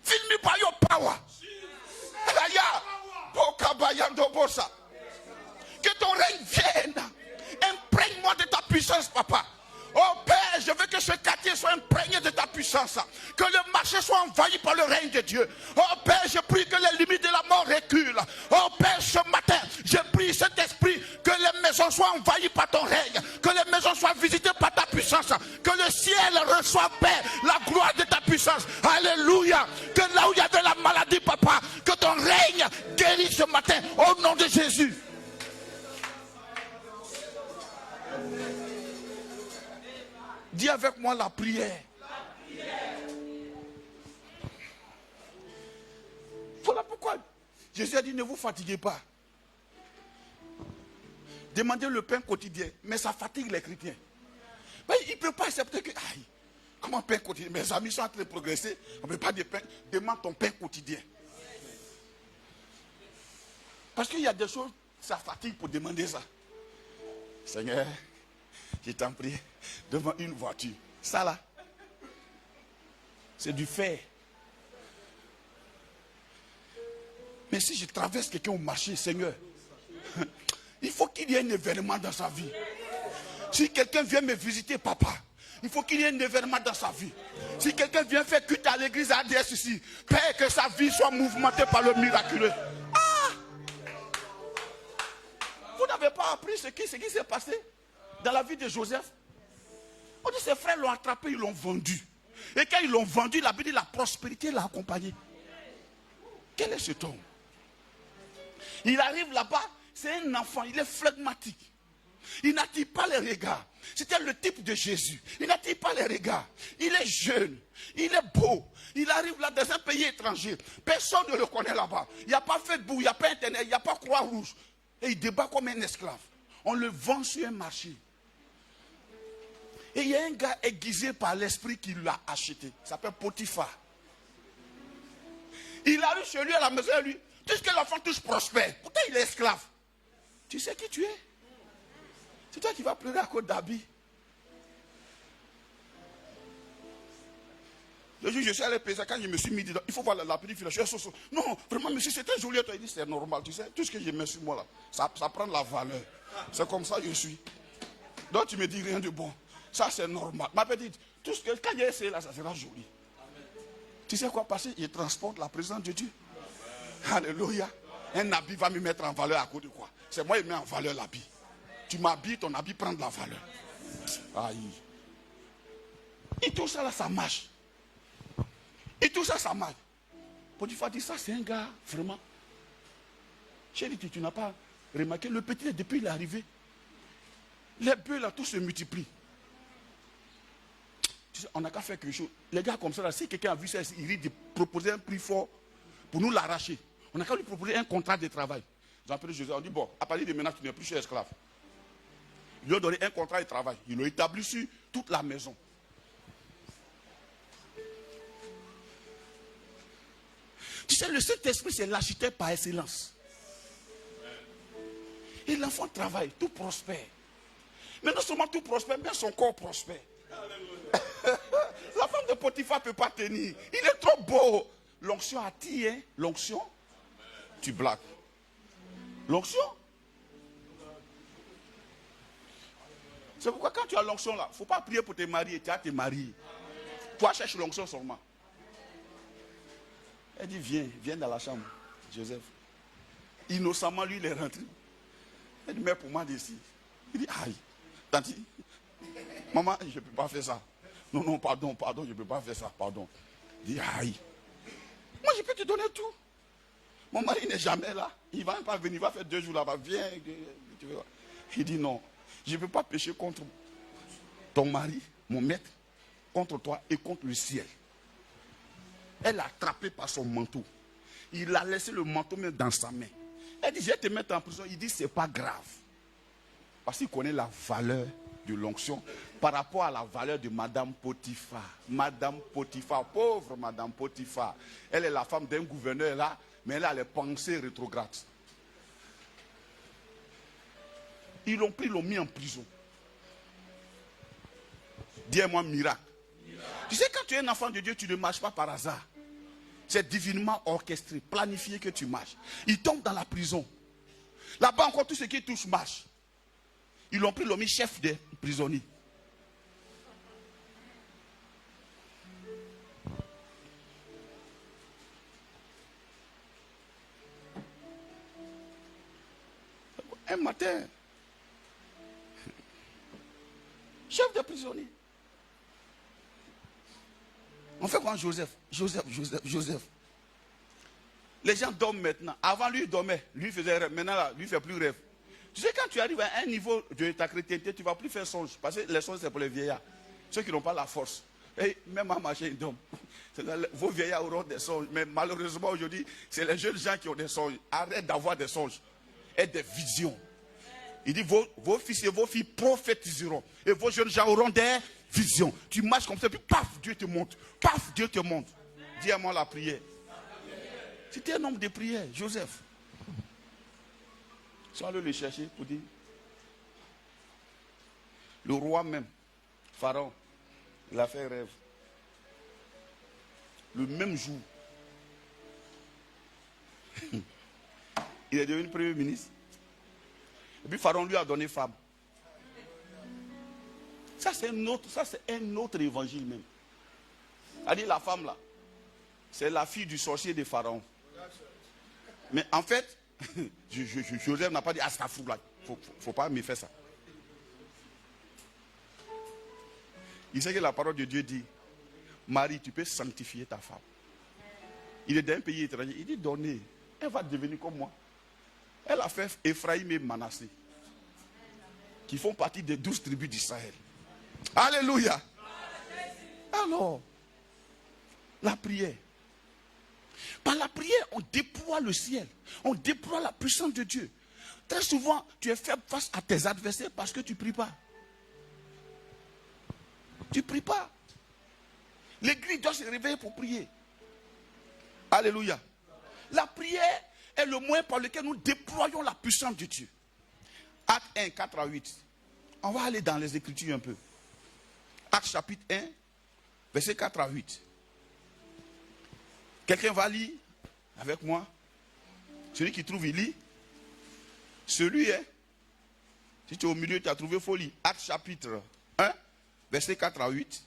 Fill me by your power. Que ton règne vienne. Imprègne-moi de ta puissance, papa. Oh Père, je veux que ce quartier soit imprégné de ta puissance. Que le marché soit envahi par le règne de Dieu. Oh Père, je prie que les limites de la mort reculent. Oh Père, ce matin, je prie cet esprit que les maisons soient envahies par ton règne. Que les maisons soient visitées par ta puissance. Que le ciel reçoive, Père, la gloire de ta puissance. Alléluia. Que là où il y avait la maladie, papa, que ton règne guérisse ce matin au nom de Jésus. Dis avec moi la prière. Voilà pourquoi Jésus a dit ne vous fatiguez pas. Demandez le pain quotidien. Mais ça fatigue les chrétiens. Mais il ne peut pas accepter que... Aïe, comment pain quotidien? Mes amis sont en train de progresser. On ne peut pas de pain. Demande ton pain quotidien. Parce qu'il y a des choses, ça fatigue pour demander ça. Seigneur, je t'en prie, devant une voiture. Ça là, c'est du fer. Mais si je traverse quelqu'un au marché, Seigneur, il faut qu'il y ait un événement dans sa vie. Si quelqu'un vient me visiter, papa, il faut qu'il y ait un événement dans sa vie. Si quelqu'un vient faire culte à l'église ADS ici, Père, que sa vie soit mouvementée par le miraculeux. Ah! Vous n'avez pas appris ce qui s'est passé dans la vie de Joseph? On dit ses frères l'ont attrapé, ils l'ont vendu. Et quand ils l'ont vendu, la Bible dit la prospérité l'a accompagné. Quel est cet homme? Il arrive là-bas, c'est un enfant, il est flegmatique. Il n'attire pas les regards. C'était le type de Jésus. Il n'attire pas les regards. Il est jeune, il est beau. Il arrive là dans un pays étranger. Personne ne le connaît là-bas. Il n'y a pas Facebook, il n'y a pas Internet, il n'y a pas Croix-Rouge. Et il débat comme un esclave. On le vend sur un marché. Et il y a un gars aiguisé par l'esprit qui l'a acheté. Il s'appelle Potiphar. Il arrive chez lui à la maison et lui, tout ce que l'enfant touche prospère. Pourtant il est esclave. Tu sais qui tu es? C'est toi qui vas pleurer à cause d'habits. Le jour où je suis allé payer, quand je me suis mis dedans, il faut voir la petite fille. Non, vraiment, monsieur, c'est très joli. Il dit, c'est normal, tu sais, tout ce que je mets sur moi là, ça prend la valeur. C'est comme ça que je suis. Donc tu me dis rien de bon. Ça c'est normal. Ma petite, tout ce que quand j'ai essayé là, ça sera joli. Amen. Tu sais quoi passer? Il transporte la présence de Dieu. Amen. Alléluia. Un habit va me mettre en valeur à cause de quoi? C'est moi qui mets en valeur l'habit. Tu m'habilles, ton habit prend de la valeur. Aïe. Et tout ça là, ça marche. Et tout ça, ça marche. Potiphar dit ça, c'est un gars, vraiment. Chérie, tu n'as pas remarqué, le petit, depuis il est arrivé, les bœufs là, tout se multiplient. On n'a qu'à faire quelque chose. Les gars comme ça, là, si quelqu'un a vu ça, il risque de proposer un prix fort pour nous l'arracher. On n'a qu'à lui proposer un contrat de travail. Ils ont appelé Joseph, on dit, bon, à partir de maintenant, tu n'es plus chez esclave. Ils lui ont donné un contrat de travail. Ils l'ont établi sur toute la maison. Tu sais, le Saint-Esprit, c'est l'architecte par excellence. Et l'enfant travaille, tout prospère. Mais non seulement tout prospère, mais son corps prospère. La femme de Potiphar ne peut pas tenir. Il est trop beau. L'onction attire, hein? L'onction, tu blagues. L'onction. C'est pourquoi quand tu as l'onction là, il ne faut pas prier pour te marier, tu as te marier. Toi, cherche l'onction seulement. Elle dit, viens dans la chambre, Joseph. Innocemment, lui, il est rentré. Elle dit, mais pour moi d'ici. Il dit, aïe, tanti, maman, je ne peux pas faire ça. Non, pardon, je ne peux pas faire ça, pardon. Il dit, aïe. Moi, je peux te donner tout. Mon mari n'est jamais là. Il ne va même pas venir, il va faire 2 jours là-bas. Viens. Il dit, non, je ne peux pas pécher contre ton mari, mon maître, contre toi et contre le ciel. Elle l'a attrapé par son manteau. Il a laissé le manteau même dans sa main. Elle dit, je vais te mettre en prison. Il dit, c'est pas grave. Parce qu'il connaît la valeur de l'onction par rapport à la valeur de Madame Potiphar. Madame Potiphar, pauvre Madame Potiphar. Elle est la femme d'un gouverneur là, mais elle a les pensées rétrogrades. Ils l'ont pris, ils l'ont mis en prison. Dis-moi miracle. Tu sais, quand tu es un enfant de Dieu, tu ne marches pas par hasard. C'est divinement orchestré, planifié que tu marches. Il tombe dans la prison. Là-bas encore, tout ce qui touche marche. Ils l'ont pris, ils l'ont mis chef des prisonniers. Un matin, chef des prisonniers. On fait quoi Joseph? Joseph. Les gens dorment maintenant. Avant, lui, il dormait. Lui, il faisait rêve. Maintenant, là, lui, il ne fait plus rêve. Tu sais, quand tu arrives à un niveau de ta chrétienté, tu ne vas plus faire songe. Parce que les songes, c'est pour les vieillards. Ceux qui n'ont pas la force. Et même à marcher, ils dorment. Vos vieillards auront des songes. Mais malheureusement, aujourd'hui, c'est les jeunes gens qui ont des songes. Arrête d'avoir des songes et des visions. Il dit, vos fils et vos filles prophétiseront. Et vos jeunes gens auront des visions. Tu marches comme ça, puis paf, Dieu te montre. Paf, Dieu te montre. Dis à moi la prière. C'était un homme de prière, Joseph. Ils sont allés le chercher pour dire. Le roi même, Pharaon, il a fait un rêve. Le même jour, il est devenu premier ministre. Et puis Pharaon lui a donné femme. Ça c'est un autre évangile même. Elle dit la femme là, c'est la fille du sorcier de Pharaon. Mais en fait, Joseph n'a pas dit Astaghfirullah. Faut pas me faire ça. Il sait que la parole de Dieu dit, Marie, tu peux sanctifier ta femme. Il est d'un pays étranger. Il dit, donnez. Elle va devenir comme moi. Elle a fait Ephraïm et Manassé, qui font partie des 12 tribus d'Israël. Alléluia. Alors, la prière. Par la prière, on déploie le ciel. On déploie la puissance de Dieu. Très souvent, tu es faible face à tes adversaires parce que tu ne pries pas. Tu ne pries pas. L'église doit se réveiller pour prier. Alléluia. La prière est le moyen par lequel nous déployons la puissance de Dieu. Acte 1, 4 à 8. On va aller dans les Écritures un peu. Acte chapitre 1, verset 4 à 8. Quelqu'un va lire avec moi. Celui qui trouve, il lit. Celui est. Si tu es au milieu, tu as trouvé, il faut lire. Acte chapitre 1, verset 4 à 8.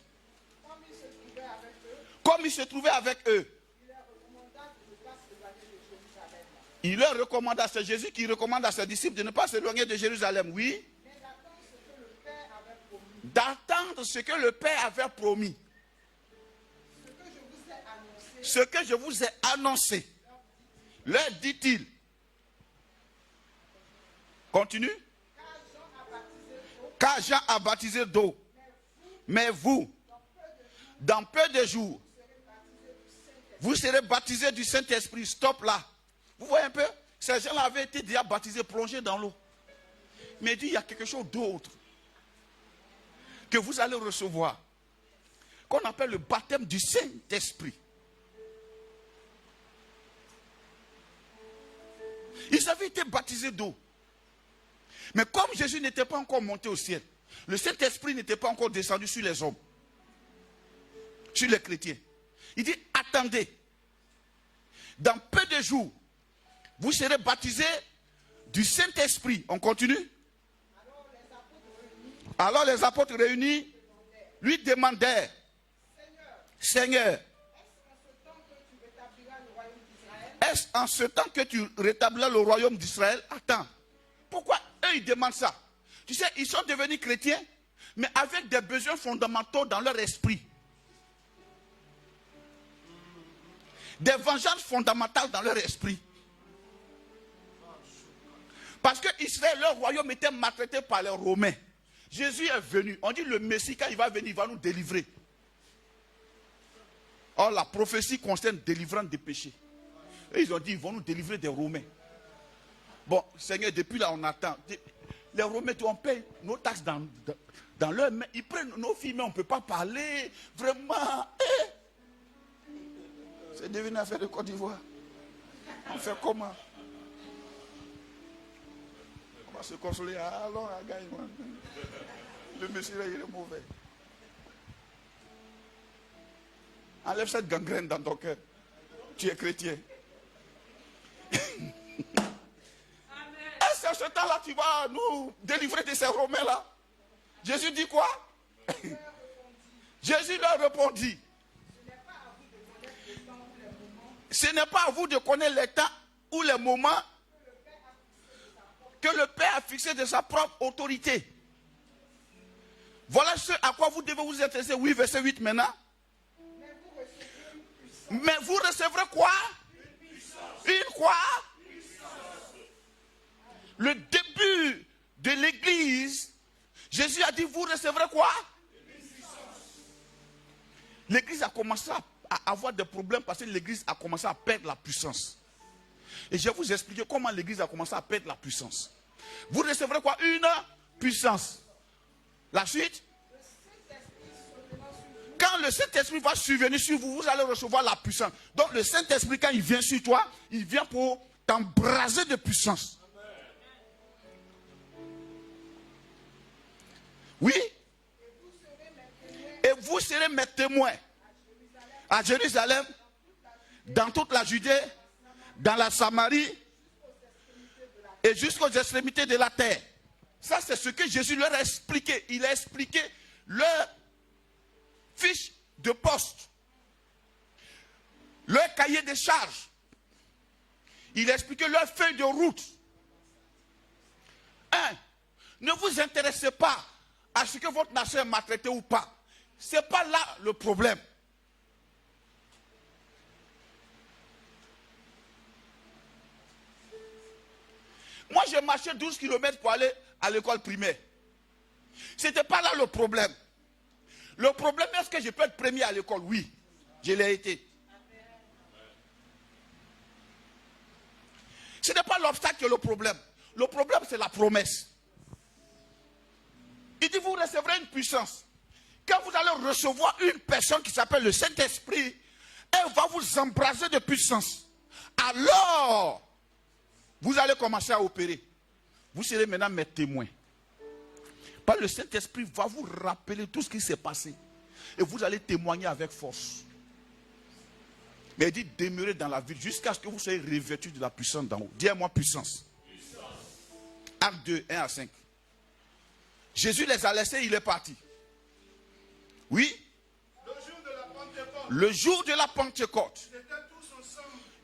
Comme il se trouvait avec eux. Il leur recommanda, c'est Jésus qui recommande à ses disciples de ne pas s'éloigner de Jérusalem, oui. D'attendre ce que le Père avait promis. Ce que je vous ai annoncé. Leur dit-il. Continue. Car Jean a baptisé d'eau. Mais vous, dans peu de jours, vous serez baptisés du Saint-Esprit. Stop là. Vous voyez un peu? Ces gens-là avaient été déjà baptisés, plongés dans l'eau. Mais il dit, il y a quelque chose d'autre que vous allez recevoir, qu'on appelle le baptême du Saint-Esprit. Ils avaient été baptisés d'eau. Mais comme Jésus n'était pas encore monté au ciel, le Saint-Esprit n'était pas encore descendu sur les hommes, sur les chrétiens. Il dit, attendez, dans peu de jours, vous serez baptisés du Saint-Esprit. On continue? Alors les apôtres réunis lui demandèrent, Seigneur, est-ce en ce temps que tu rétabliras le royaume d'Israël? Attends, pourquoi eux ils demandent ça? Tu sais, ils sont devenus chrétiens, mais avec des besoins fondamentaux dans leur esprit. Des vengeances fondamentales dans leur esprit. Parce que Israël, leur royaume était maltraité par les Romains. Jésus est venu. On dit le Messie, quand il va venir, il va nous délivrer. Or, la prophétie concerne délivrance des péchés. Et ils ont dit, ils vont nous délivrer des Romains. Bon, Seigneur, depuis là, on attend. Les Romains, on paye nos taxes dans leur main. Ils prennent nos filles, mais on ne peut pas parler. Vraiment. C'est devenu affaire de Côte d'Ivoire. On fait comment? On va se consoler. Alors, le monsieur là, il est mauvais. Enlève cette gangrène dans ton cœur. Tu es chrétien. Est-ce que ce temps-là, tu vas nous délivrer de ces Romains-là? Jésus dit quoi? Jésus leur répondit. Ce n'est pas à vous de connaître les temps ou les moments que le Père a fixé de sa propre autorité. Voilà ce à quoi vous devez vous intéresser. Oui, verset 8 maintenant. Mais vous recevrez quoi? Une quoi? Le début de l'église, Jésus a dit, vous recevrez quoi? L'église a commencé à avoir des problèmes parce que l'église a commencé à perdre la puissance. Et je vais vous expliquer comment l'église a commencé à perdre la puissance. Vous recevrez quoi? Une puissance. La suite? Quand le Saint-Esprit va survenir sur vous, vous allez recevoir la puissance. Donc le Saint-Esprit, quand il vient sur toi, il vient pour t'embraser de puissance. Oui. Et vous serez mes témoins à Jérusalem, dans toute la Judée, dans la Samarie et jusqu'aux extrémités de la terre. Ça, c'est ce que Jésus leur a expliqué. Il a expliqué leur fiche de poste, leur cahier de charges. Il a expliqué leur feuille de route. Ne vous intéressez pas à ce que votre nation est maltraitée ou pas. Ce n'est pas là le problème. Moi, j'ai marché 12 km pour aller à l'école primaire. Ce n'était pas là le problème. Le problème, est-ce que je peux être premier à l'école? Oui, je l'ai été. Ce n'est pas l'obstacle qui est le problème. Le problème, c'est la promesse. Il dit, vous recevrez une puissance. Quand vous allez recevoir une personne qui s'appelle le Saint-Esprit, elle va vous embraser de puissance. Alors, vous allez commencer à opérer. Vous serez maintenant mes témoins. Parce que le Saint-Esprit va vous rappeler tout ce qui s'est passé. Et vous allez témoigner avec force. Mais il dit, demeurez dans la ville jusqu'à ce que vous soyez revêtus de la puissance d'en haut. Dis-moi puissance. Acte 2, 1 à 5. Jésus les a laissés, il est parti. Oui. Le jour de la Pentecôte.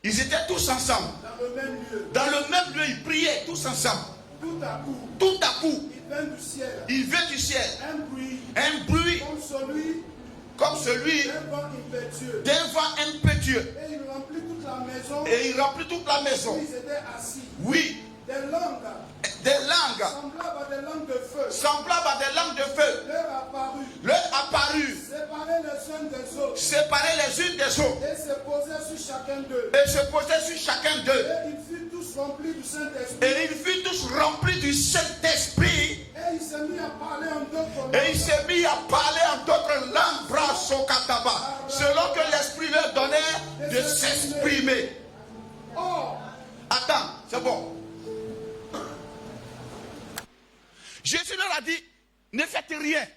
Ils étaient tous ensemble. Dans le même lieu, ils priaient tous ensemble. Tout à coup. Il vient du ciel. Un bruit. Comme celui d'un vent impétueux. Et il remplit toute la maison. Oui. Des langues. Semblables à des langues de feu. Leur apparut. Séparés les unes des autres. Et se posaient sur chacun d'eux. Et se posaient sur chacun d'eux. Et ils furent tous remplis du Saint-Esprit. Et ils furent tous remplis du Saint-Esprit. Et il s'est mis à parler en d'autres langues. Et il s'est mis à parler en d'autres langues, brasokataba, selon que l'Esprit leur donnait de s'exprimer. Oh. Attends, c'est bon. Jésus leur a dit, ne faites rien.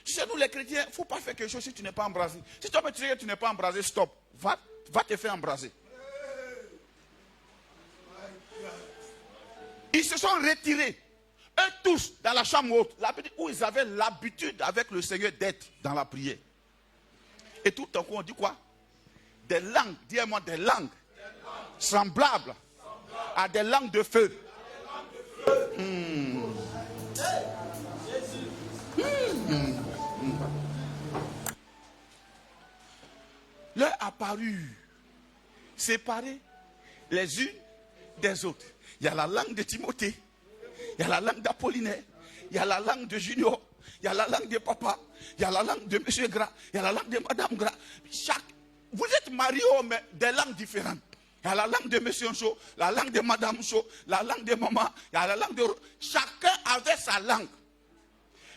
Chez nous les chrétiens, il ne faut pas faire quelque chose si tu n'es pas embrasé. Si toi tu n'es pas embrasé, stop. Va te faire embraser. Ils se sont retirés. Eux tous dans la chambre haute, où ils avaient l'habitude avec le Seigneur d'être dans la prière. Et tout en coup on dit quoi? Des langues, dis-moi des langues semblables à des langues de feu. Leur apparu séparés les unes des autres. Il y a la langue de Timothée, il y a la langue d'Apollinaire, il y a la langue de Junior, il y a la langue de papa, il y a la langue de monsieur Gras, il y a la langue de madame Gras. Vous êtes mariés, mais des langues différentes. Il y a la langue de monsieur Cho, la langue de madame Cho, la langue de maman, il y a la langue de... Chacun avait sa langue.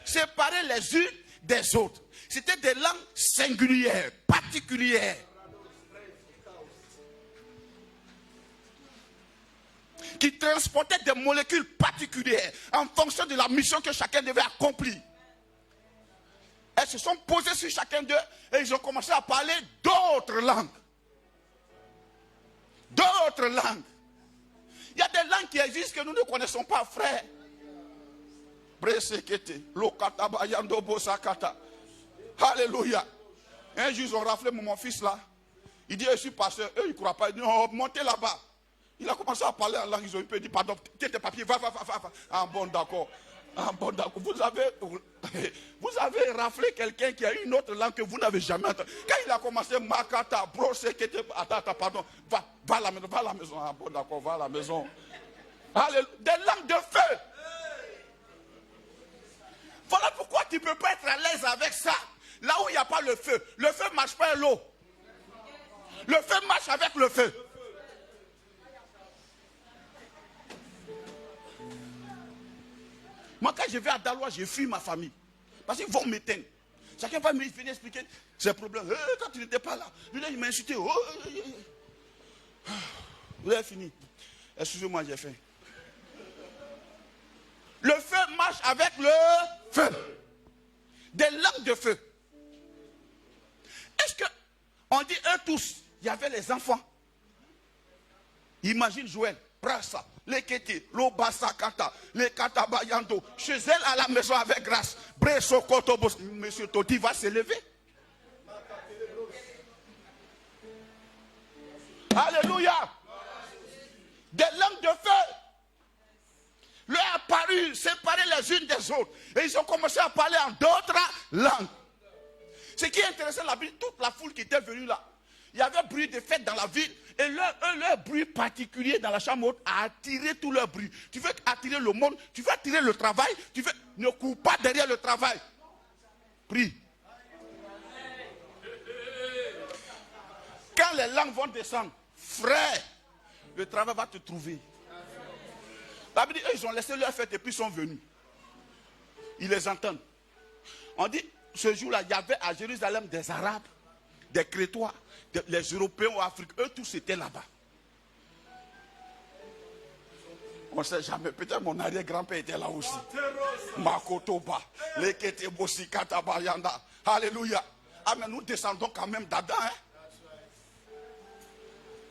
Séparés les unes des autres. C'était des langues singulières, particulières. Qui transportaient des molécules particulières en fonction de la mission que chacun devait accomplir. Elles se sont posées sur chacun d'eux et ils ont commencé à parler d'autres langues. D'autres langues. Il y a des langues qui existent que nous ne connaissons pas, frère. Alléluia. Un jour, ils ont raflé mon fils là. Il dit, je suis pasteur. Eux, ils ne croient pas. Ils disent, oh, montez là-bas. Il a commencé à parler en langue. Ils ont dit, pardon, tiens tes papiers, va. Ah bon, d'accord. Ah bon, d'accord. Vous avez raflé quelqu'un qui a une autre langue que vous n'avez jamais entendue. Quand il a commencé, Makata, attends, pardon. Va à la maison. Ah bon, d'accord, va à la maison. Alléluia. Des langues de feu. Voilà pourquoi tu ne peux pas être à l'aise avec ça. Là où il n'y a pas le feu ne marche pas à l'eau. Le feu marche avec le feu. Moi, quand je vais à Daloa, je fuis ma famille. Parce qu'ils vont m'éteindre. Chacun va me venir expliquer ses problèmes. Quand tu n'étais pas là, lui, il m'a insulté. Vous avez fini. Excusez-moi, j'ai faim. Le feu marche avec le feu. Des langues de feu. Est-ce qu'on dit eux tous, il y avait les enfants. Imagine Joël, Brassa, les Kéti, l'Obassa Kata, les Katabayando, chez elle à la maison avec grâce. Bresso Kotobos, monsieur Toti va se lever. Alléluia. Des langues de feu. Leur est apparu, séparés les unes des autres. Et ils ont commencé à parler en d'autres langues. Ce qui est intéressant, la Bible, toute la foule qui était venue là, il y avait bruit de fête dans la ville. Et leur bruit particulier dans la chambre haute a attiré tout leur bruit. Tu veux attirer le monde, tu veux attirer le travail, ne cours pas derrière le travail. Prie. Quand les langues vont descendre, frère, le travail va te trouver. La Bible dit, ils ont laissé leur fête et puis ils sont venus. Ils les entendent. On dit, ce jour-là, il y avait à Jérusalem des Arabes, des Crétois, les Européens ou Africains. Eux tous étaient là-bas. On ne sait jamais. Peut-être mon arrière-grand-père était là aussi. Makotoba. Leketebosi Katabayanda. Alléluia. Ah, mais nous descendons quand même d'Adam. Hein?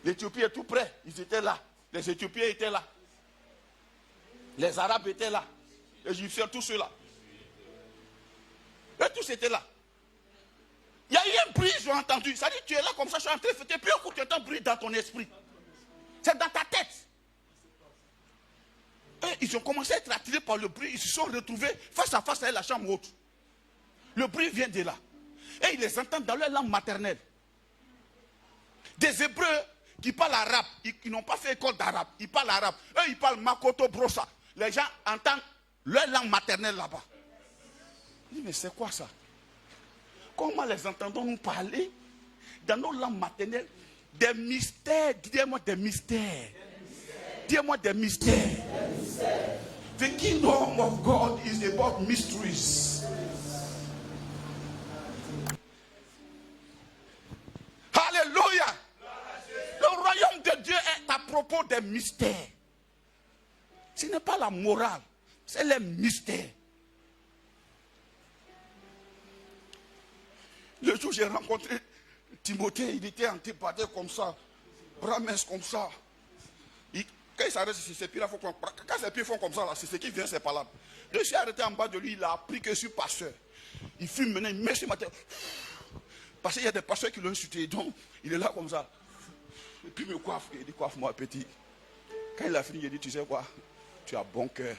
L'Éthiopie est tout près. Ils étaient là. Les Éthiopiens étaient là. Les Arabes étaient là. Les Égyptiens, tous ceux-là. Eux tous étaient là. Il y a eu un bruit, ils ont entendu. Ça dit, tu es là comme ça, je suis en train de fêter. Puis un coup, tu entends un bruit dans ton esprit. C'est dans ta tête. Et ils ont commencé à être attirés par le bruit. Ils se sont retrouvés face à face avec la chambre haute. Le bruit vient de là. Et ils les entendent dans leur langue maternelle. Des Hébreux qui parlent arabe, qui n'ont pas fait école d'arabe. Ils parlent arabe. Eux, ils parlent Makoto Brossa. Les gens entendent leur langue maternelle là-bas. Je dis, mais c'est quoi ça? Comment les entendons-nous parler dans nos langues maternelles? Des mystères. Dis-moi des mystères. Dis-moi des mystères. The kingdom of God is about mysteries. Alléluia. Le royaume de Dieu est à propos des mystères. Ce n'est pas la morale, c'est les mystères. Le jour où j'ai rencontré Timothée, il était antipathique comme ça, bras mince comme ça. Quand il s'arrête sur ses pieds, quand ses pieds font comme ça, c'est ce qui vient, c'est pas là. Je suis arrêté en bas de lui, il a appris que je suis pasteur. Il fume maintenant, il met sur ma tête. Parce qu'il y a des pasteurs qui l'ont insulté, donc il est là comme ça. Et puis il me coiffe, il dit coiffe-moi petit. Quand il a fini, il dit, tu sais quoi, tu as bon cœur.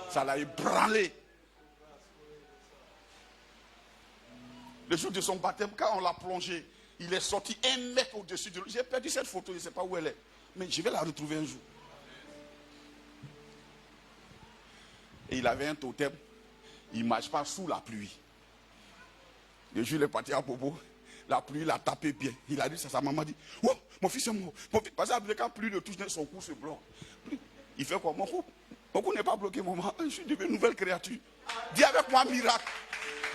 Ça l'a ébranlé. Le jour de son baptême, quand on l'a plongé, il est sorti 1 mètre au-dessus de lui. J'ai perdu cette photo, je ne sais pas où elle est. Mais je vais la retrouver un jour. Et il avait un totem. il ne marche pas sous la pluie. Le jour, il est parti à Bobo. La pluie l'a tapé bien. Il a dit ça, sa maman dit, oh, mon fils est mort. Parce que quand pluie le touche, son cou se bloque. Il fait quoi? Mon cou n'est pas bloqué, maman. Je suis devenu une nouvelle créature. Dis avec moi miracle.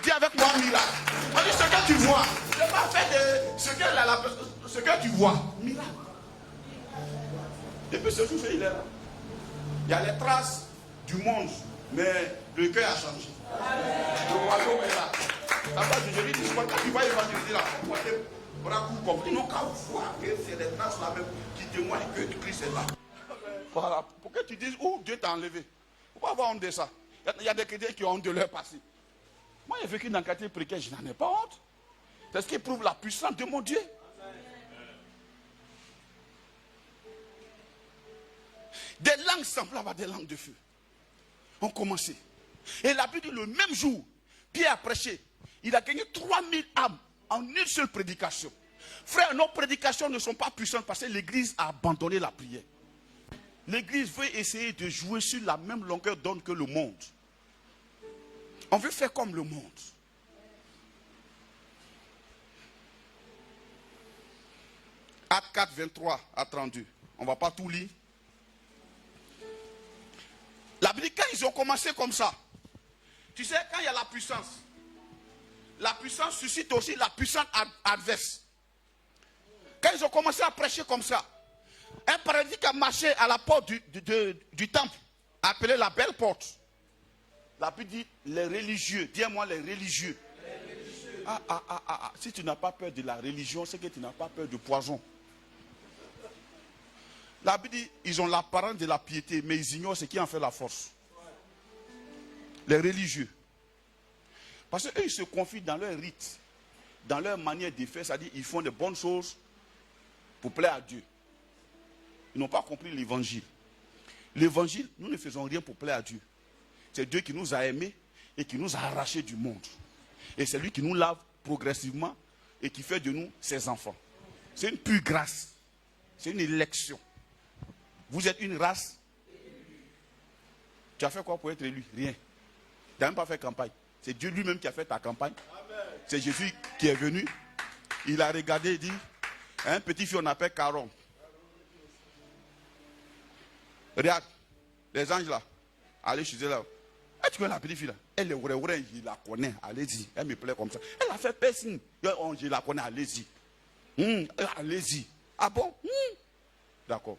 Dis avec moi miracle. On dit ce que tu vois. C'est pas fait de ce que tu vois. Miracle. Depuis ce jour, il est là. Il y a les traces du monde, mais le cœur a changé. Le royaume est là. Je lui dis, quand tu vas évangéliser là, on va te bras comme ils n'ont qu'à voir que c'est les traces là même qui témoignent que Christ est là. Voilà. Pour que tu dises, oh, Dieu t'a enlevé. Il faut pas avoir honte de ça. Il y a des chrétiens qui ont honte de leur passé. Moi, j'ai vécu dans un quartier précaire, je n'en ai pas honte. C'est ce qui prouve la puissance de mon Dieu. Des langues semblables à des langues de feu ont commencé. Et la Bible dit le même jour, Pierre a prêché. Il a gagné 3000 âmes en une seule prédication. Frères, nos prédications ne sont pas puissantes parce que l'Église a abandonné la prière. L'Église veut essayer de jouer sur la même longueur d'onde que le monde. On veut faire comme le monde. Actes 4, 23 à 32. On ne va pas tout lire. La Bible dit, quand ils ont commencé comme ça, tu sais, quand il y a la puissance suscite aussi la puissance adverse. Quand ils ont commencé à prêcher comme ça, un paralytique a marché à la porte du temple, appelé la belle porte. La Bible dit, les religieux, dis-moi les religieux. Si tu n'as pas peur de la religion, c'est que tu n'as pas peur de poison. La Bible dit, ils ont l'apparence de la piété, mais ils ignorent ce qui en fait la force. Les religieux. Parce qu'eux, ils se confient dans leur rite, dans leur manière de faire, c'est-à-dire ils font de bonnes choses pour plaire à Dieu. Ils n'ont pas compris l'évangile. L'évangile, nous ne faisons rien pour plaire à Dieu. C'est Dieu qui nous a aimés et qui nous a arrachés du monde. Et c'est lui qui nous lave progressivement et qui fait de nous ses enfants. C'est une pure grâce. C'est une élection. Vous êtes une race. Tu as fait quoi pour être élu? Rien. Tu n'as même pas fait campagne. C'est Dieu lui-même qui a fait ta campagne. C'est Jésus qui est venu. Il a regardé et dit, un petit fils on appelle Caron. Regarde, les anges là, allez chez eux là. Tu connais la petite fille là? Elle est vraie, je la connais, allez-y. Elle me plaît comme ça. Elle a fait personne. Je la connais, allez-y. Allez-y. Ah bon? D'accord.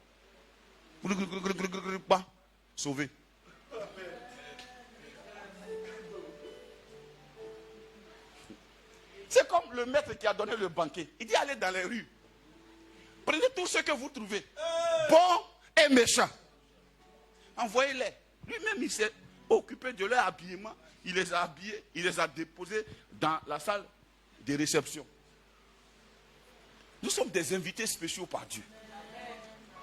Sauvé. C'est comme le maître qui a donné le banquet. Il dit allez dans les rues. Prenez tout ce que vous trouvez. Bon et méchant. Envoyez-les. Lui-même, il s'est occupé de leur habillement. Il les a habillés. Il les a déposés dans la salle de réception. Nous sommes des invités spéciaux par Dieu.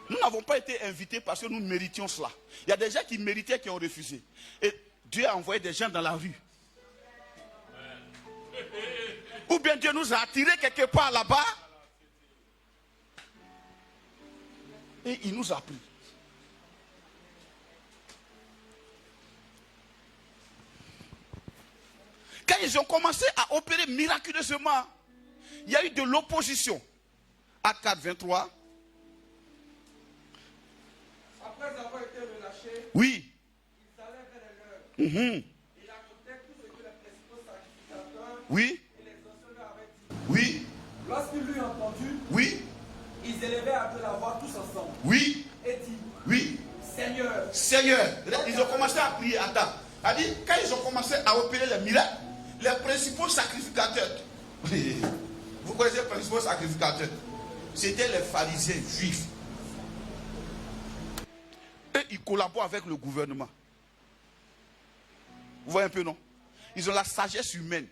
Nous n'avons pas été invités parce que nous méritions cela. Il y a des gens qui méritaient qui ont refusé. Et Dieu a envoyé des gens dans la rue. Ou bien Dieu nous a attirés quelque part là-bas. Et il nous a pris. Quand ils ont commencé à opérer miraculeusement, il y a eu de l'opposition. Acte 4, 23. Après avoir été relâchés, Oui. ils allaient vers les leurs. Ils racontaient tout ce que les principaux sacrificateurs Oui. et les anciens leur avaient dit. Oui. Lorsqu'ils l'eurent entendu, Oui. ils élevèrent à Dieu la voix tous ensemble. Oui. Et dit, Oui. Seigneur, Seigneur. Ils ont commencé à prier. Attends. C'est-à-dire, quand ils ont commencé à opérer les miracles, les principaux sacrificateurs, vous connaissez les principaux sacrificateurs? C'était les pharisiens juifs. Et ils collaborent avec le gouvernement. Vous voyez un peu, non? Ils ont la sagesse humaine.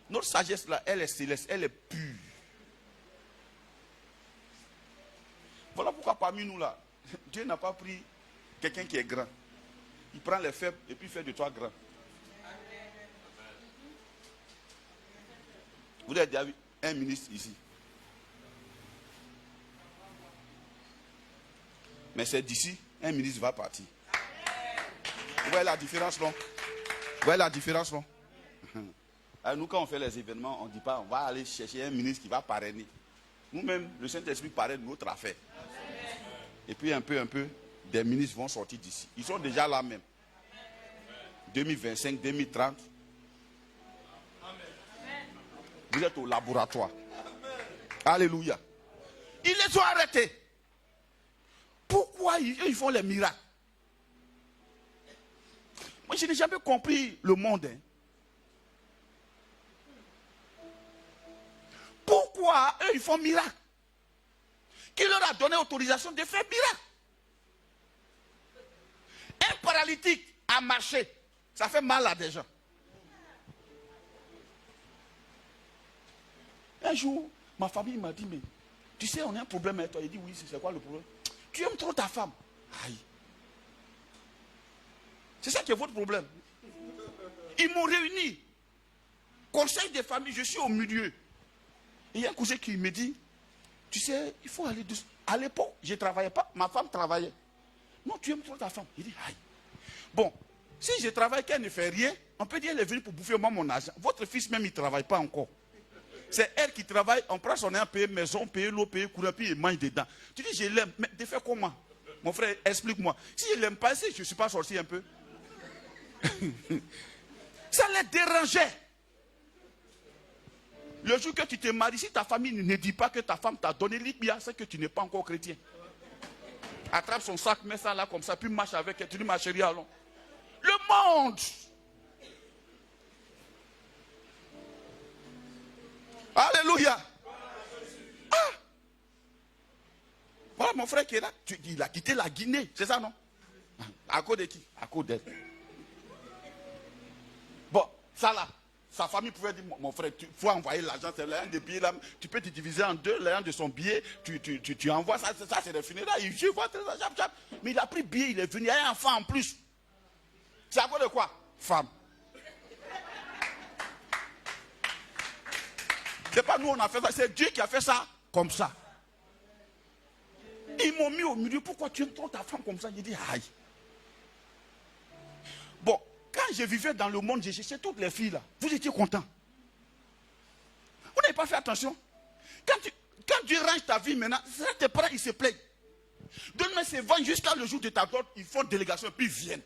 Notre sagesse là, elle est céleste, elle est pure. Voilà pourquoi parmi nous là, Dieu n'a pas pris quelqu'un qui est grand. Il prend les faibles et puis fait de toi grand. Vous avez déjà vu un ministre ici. Mais c'est d'ici, un ministre va partir. Vous voyez la différence, non? voyez la différence, non? Alors nous, quand on fait les événements, on ne dit pas on va aller chercher un ministre qui va parrainer. Nous-mêmes, le Saint-Esprit parraine notre affaire. Et puis un peu, des ministres vont sortir d'ici. Ils sont déjà là même. 2025, 2030. Vous êtes au laboratoire. Alléluia. Ils les ont arrêtés. Pourquoi ils font les miracles? Moi, je n'ai jamais compris le monde. Hein. Pourquoi eux, ils font miracle? Qui leur a donné autorisation de faire miracle? Un paralytique a marché. Ça fait mal à des gens. Un jour, ma famille m'a dit, mais tu sais, on a un problème avec toi. Il dit, oui, c'est quoi le problème? Tu aimes trop ta femme. Aïe. C'est ça qui est votre problème. Ils m'ont réuni. Conseil des familles, je suis au milieu. Et il y a un cousin qui me dit, tu sais, il faut aller doucement. À l'époque, je ne travaillais pas, ma femme travaillait. Non, tu aimes trop ta femme. Il dit, aïe. Bon, si je travaille, qu'elle ne fait rien, on peut dire qu'elle est venue pour bouffer moi mon argent. Votre fils même, il ne travaille pas encore. C'est elle qui travaille, on prend son air, paye maison, paye l'eau, paye courant, puis il mange dedans. Tu dis, je l'aime, mais de faire comment? Mon frère, explique-moi. Si je ne l'aime pas, si je ne suis pas sorti un peu. Ça les dérangeait. Le jour que tu te maries, si ta famille ne dit pas que ta femme t'a donné l'Ibia, c'est que tu n'es pas encore chrétien. Attrape son sac, mets ça là comme ça, puis marche avec elle. Tu dis, ma chérie, allons. Le monde. Alléluia. Ah. Voilà mon frère qui est là. Il a quitté la Guinée, c'est ça non? À cause de qui? À cause d'elle. Bon, ça là, sa famille pouvait dire, mon frère, il faut envoyer l'argent, c'est l'un des billets là, tu peux te diviser en deux, l'un de son billet, tu envoies ça, c'est le funérailles, je vois ça, mais il a pris billet, il est venu, il y a un enfant en plus. C'est à cause de quoi? Femme. C'est pas nous on a fait ça, c'est Dieu qui a fait ça comme ça. Ils m'ont mis au milieu, pourquoi tu aimes trop ta femme comme ça? J'ai dit, aïe. Bon, quand je vivais dans le monde, j'ai cherché toutes les filles là. Vous étiez contents. Vous n'avez pas fait attention. Quand tu ranges ta vie maintenant, tes parents ils se plaignent. Demain c'est vent jusqu'à le jour de ta dot, ils font délégation puis ils viennent.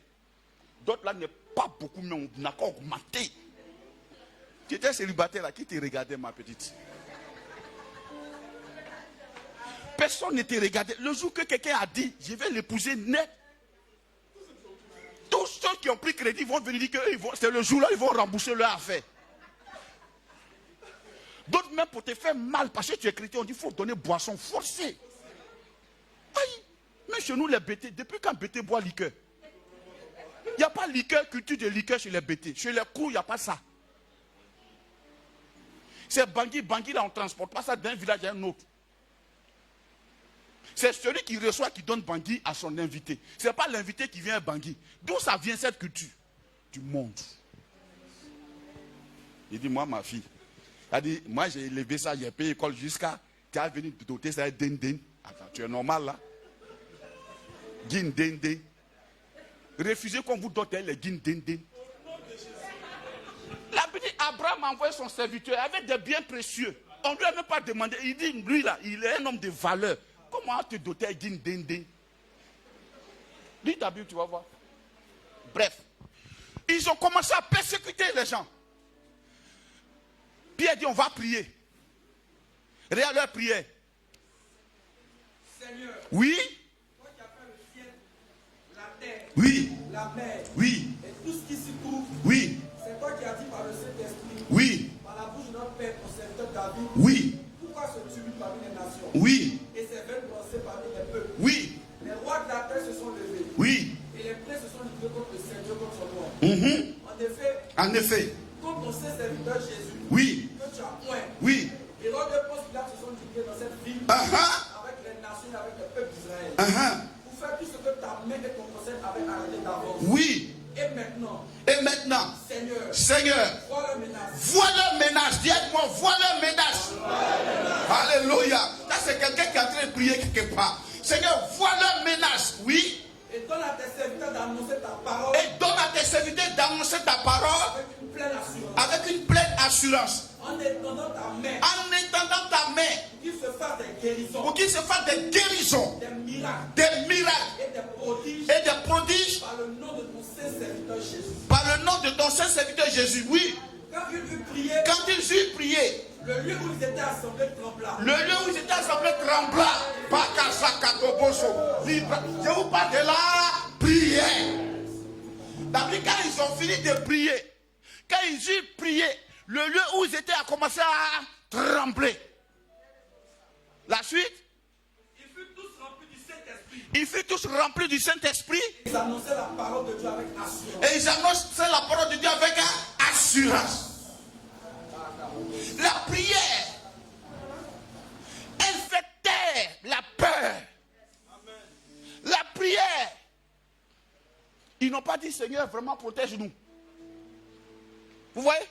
D'autres là n'est pas beaucoup, mais on n'a qu'à augmenter. Tu étais célibataire là, qui te regardait ma petite? Personne ne te regardait. Le jour que quelqu'un a dit, je vais l'épouser net. Tous ceux qui ont pris crédit vont venir dire que c'est le jour-là, ils vont rembourser leur affaire. D'autres même pour te faire mal, parce que tu es chrétien, on dit qu'il faut donner boisson forcée. Aïe, mais chez nous les bêtés, depuis quand bêtés boit liqueur? Il n'y a pas liqueur, culture de liqueur chez les bêtés. Chez les cours, il n'y a pas ça. C'est Bangui là, on ne transporte pas ça d'un village à un autre. C'est celui qui reçoit qui donne Bangui à son invité. Ce n'est pas l'invité qui vient à Bangui. D'où ça vient cette culture? Du monde. Il dit, moi, ma fille, elle dit, moi j'ai élevé ça, j'ai payé l'école jusqu'à, tu as venu te doter ça, den. Attends, tu es normal là? Gin den. Refusez qu'on vous dote les gin den. La petite Abraham a envoyé son serviteur avec des biens précieux. On ne lui a même pas demandé. Il dit, lui là, il est un homme de valeur. Comment te doter d'une dinde? Lis ta Bible, tu vas voir. Bref, ils ont commencé à persécuter les gens. Pierre dit, on va prier. Regarde leur prière. Seigneur, oui. toi qui as fait le ciel, la terre, oui. la mer, oui. et tout ce qui s'y trouve, oui. C'est toi qui as dit par le Saint-Esprit, oui. Par la bouche de notre Père, au serviteur David, oui. Pourquoi se tumulte parmi les nations? Oui. Et ses vaines pensées parmi les peuples? Oui. Les rois de la terre se sont levés. Oui. Et les princes se sont levés contre le Seigneur, contre son nom. En effet. Comme ton saint serviteur Jésus, oui. que tu as point. Oui. Et lors de Ponce Pilate se sont ligués dans cette ville, avec les nations et avec le peuple d'Israël, pour faire tout ce que ta main et ton conseil avaient arrêté d'avance. Oui. Et maintenant, Seigneur, vois leur menace. Vois leur menace. Dis-moi, vois leur menace. Alléluia. Ça, c'est quelqu'un qui est en train de prier quelque part. Seigneur, vois leur menace. Oui. Et donne à tes serviteurs d'annoncer ta parole. Et donne à tes serviteurs d'annoncer ta parole avec une pleine assurance. En étendant ta main. En étendant ta main. Pour qu'il se fasse des guérisons. Des guérisons. Des miracles. Et des prodiges. Par le nom de ton saint serviteur Jésus. Par le nom de ton saint serviteur Jésus, oui. Quand ils eurent prié. Quand ils eurent prié. Le lieu où ils étaient assemblés trembla. Le lieu où ils étaient assemblés trembla. Je vous parle de la prière. D'abord, quand ils ont fini de prier, quand ils eurent prié, le lieu où ils étaient a commencé à trembler. La suite? Ils furent tous remplis du Saint-Esprit. Ils furent tous remplis du Saint-Esprit. Ils annonçaient la parole de Dieu avec assurance. Et ils annonçaient la parole de Dieu avec assurance. La prière, elle fait taire la peur. La prière. Ils n'ont pas dit, Seigneur, vraiment protège-nous. Vous voyez?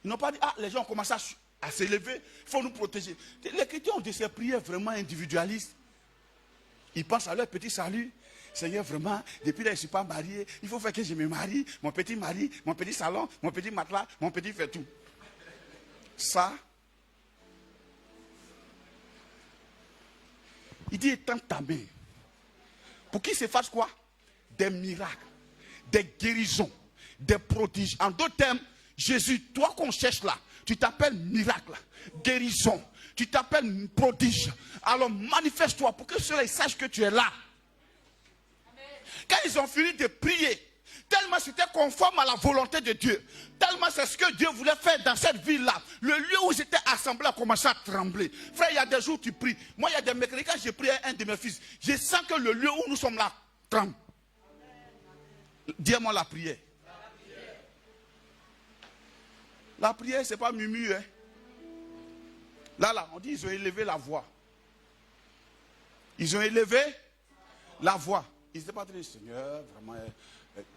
Ils n'ont pas dit, ah, les gens ont commencé à s'élever, il faut nous protéger. Les chrétiens ont de ces prières vraiment individualistes. Ils pensent à leur petit salut. Seigneur, vraiment, depuis là, je ne suis pas marié. Il faut faire que je me marie. Mon petit mari, mon petit salon, mon petit matelas, mon petit fait tout. Ça, il dit, étends ta main. Pour qu'il se fasse quoi? Des miracles, des guérisons, des prodiges. En d'autres termes, Jésus, toi qu'on cherche là, tu t'appelles miracle, guérison, tu t'appelles prodige. Alors manifeste-toi pour que ceux-là sachent que tu es là. Quand ils ont fini de prier, tellement c'était conforme à la volonté de Dieu, tellement c'est ce que Dieu voulait faire dans cette ville-là, le lieu où ils étaient assemblés a commencé à trembler. Frère, il y a des jours où tu pries. Moi, il y a des mercredis, quand j'ai prié un de mes fils, je sens que le lieu où nous sommes là tremble. Dis-moi la prière. La prière, ce n'est pas mumu. Hein? Là, on dit ils ont élevé la voix. Ils ont élevé la voix. Ils n'étaient pas très, Seigneur, vraiment.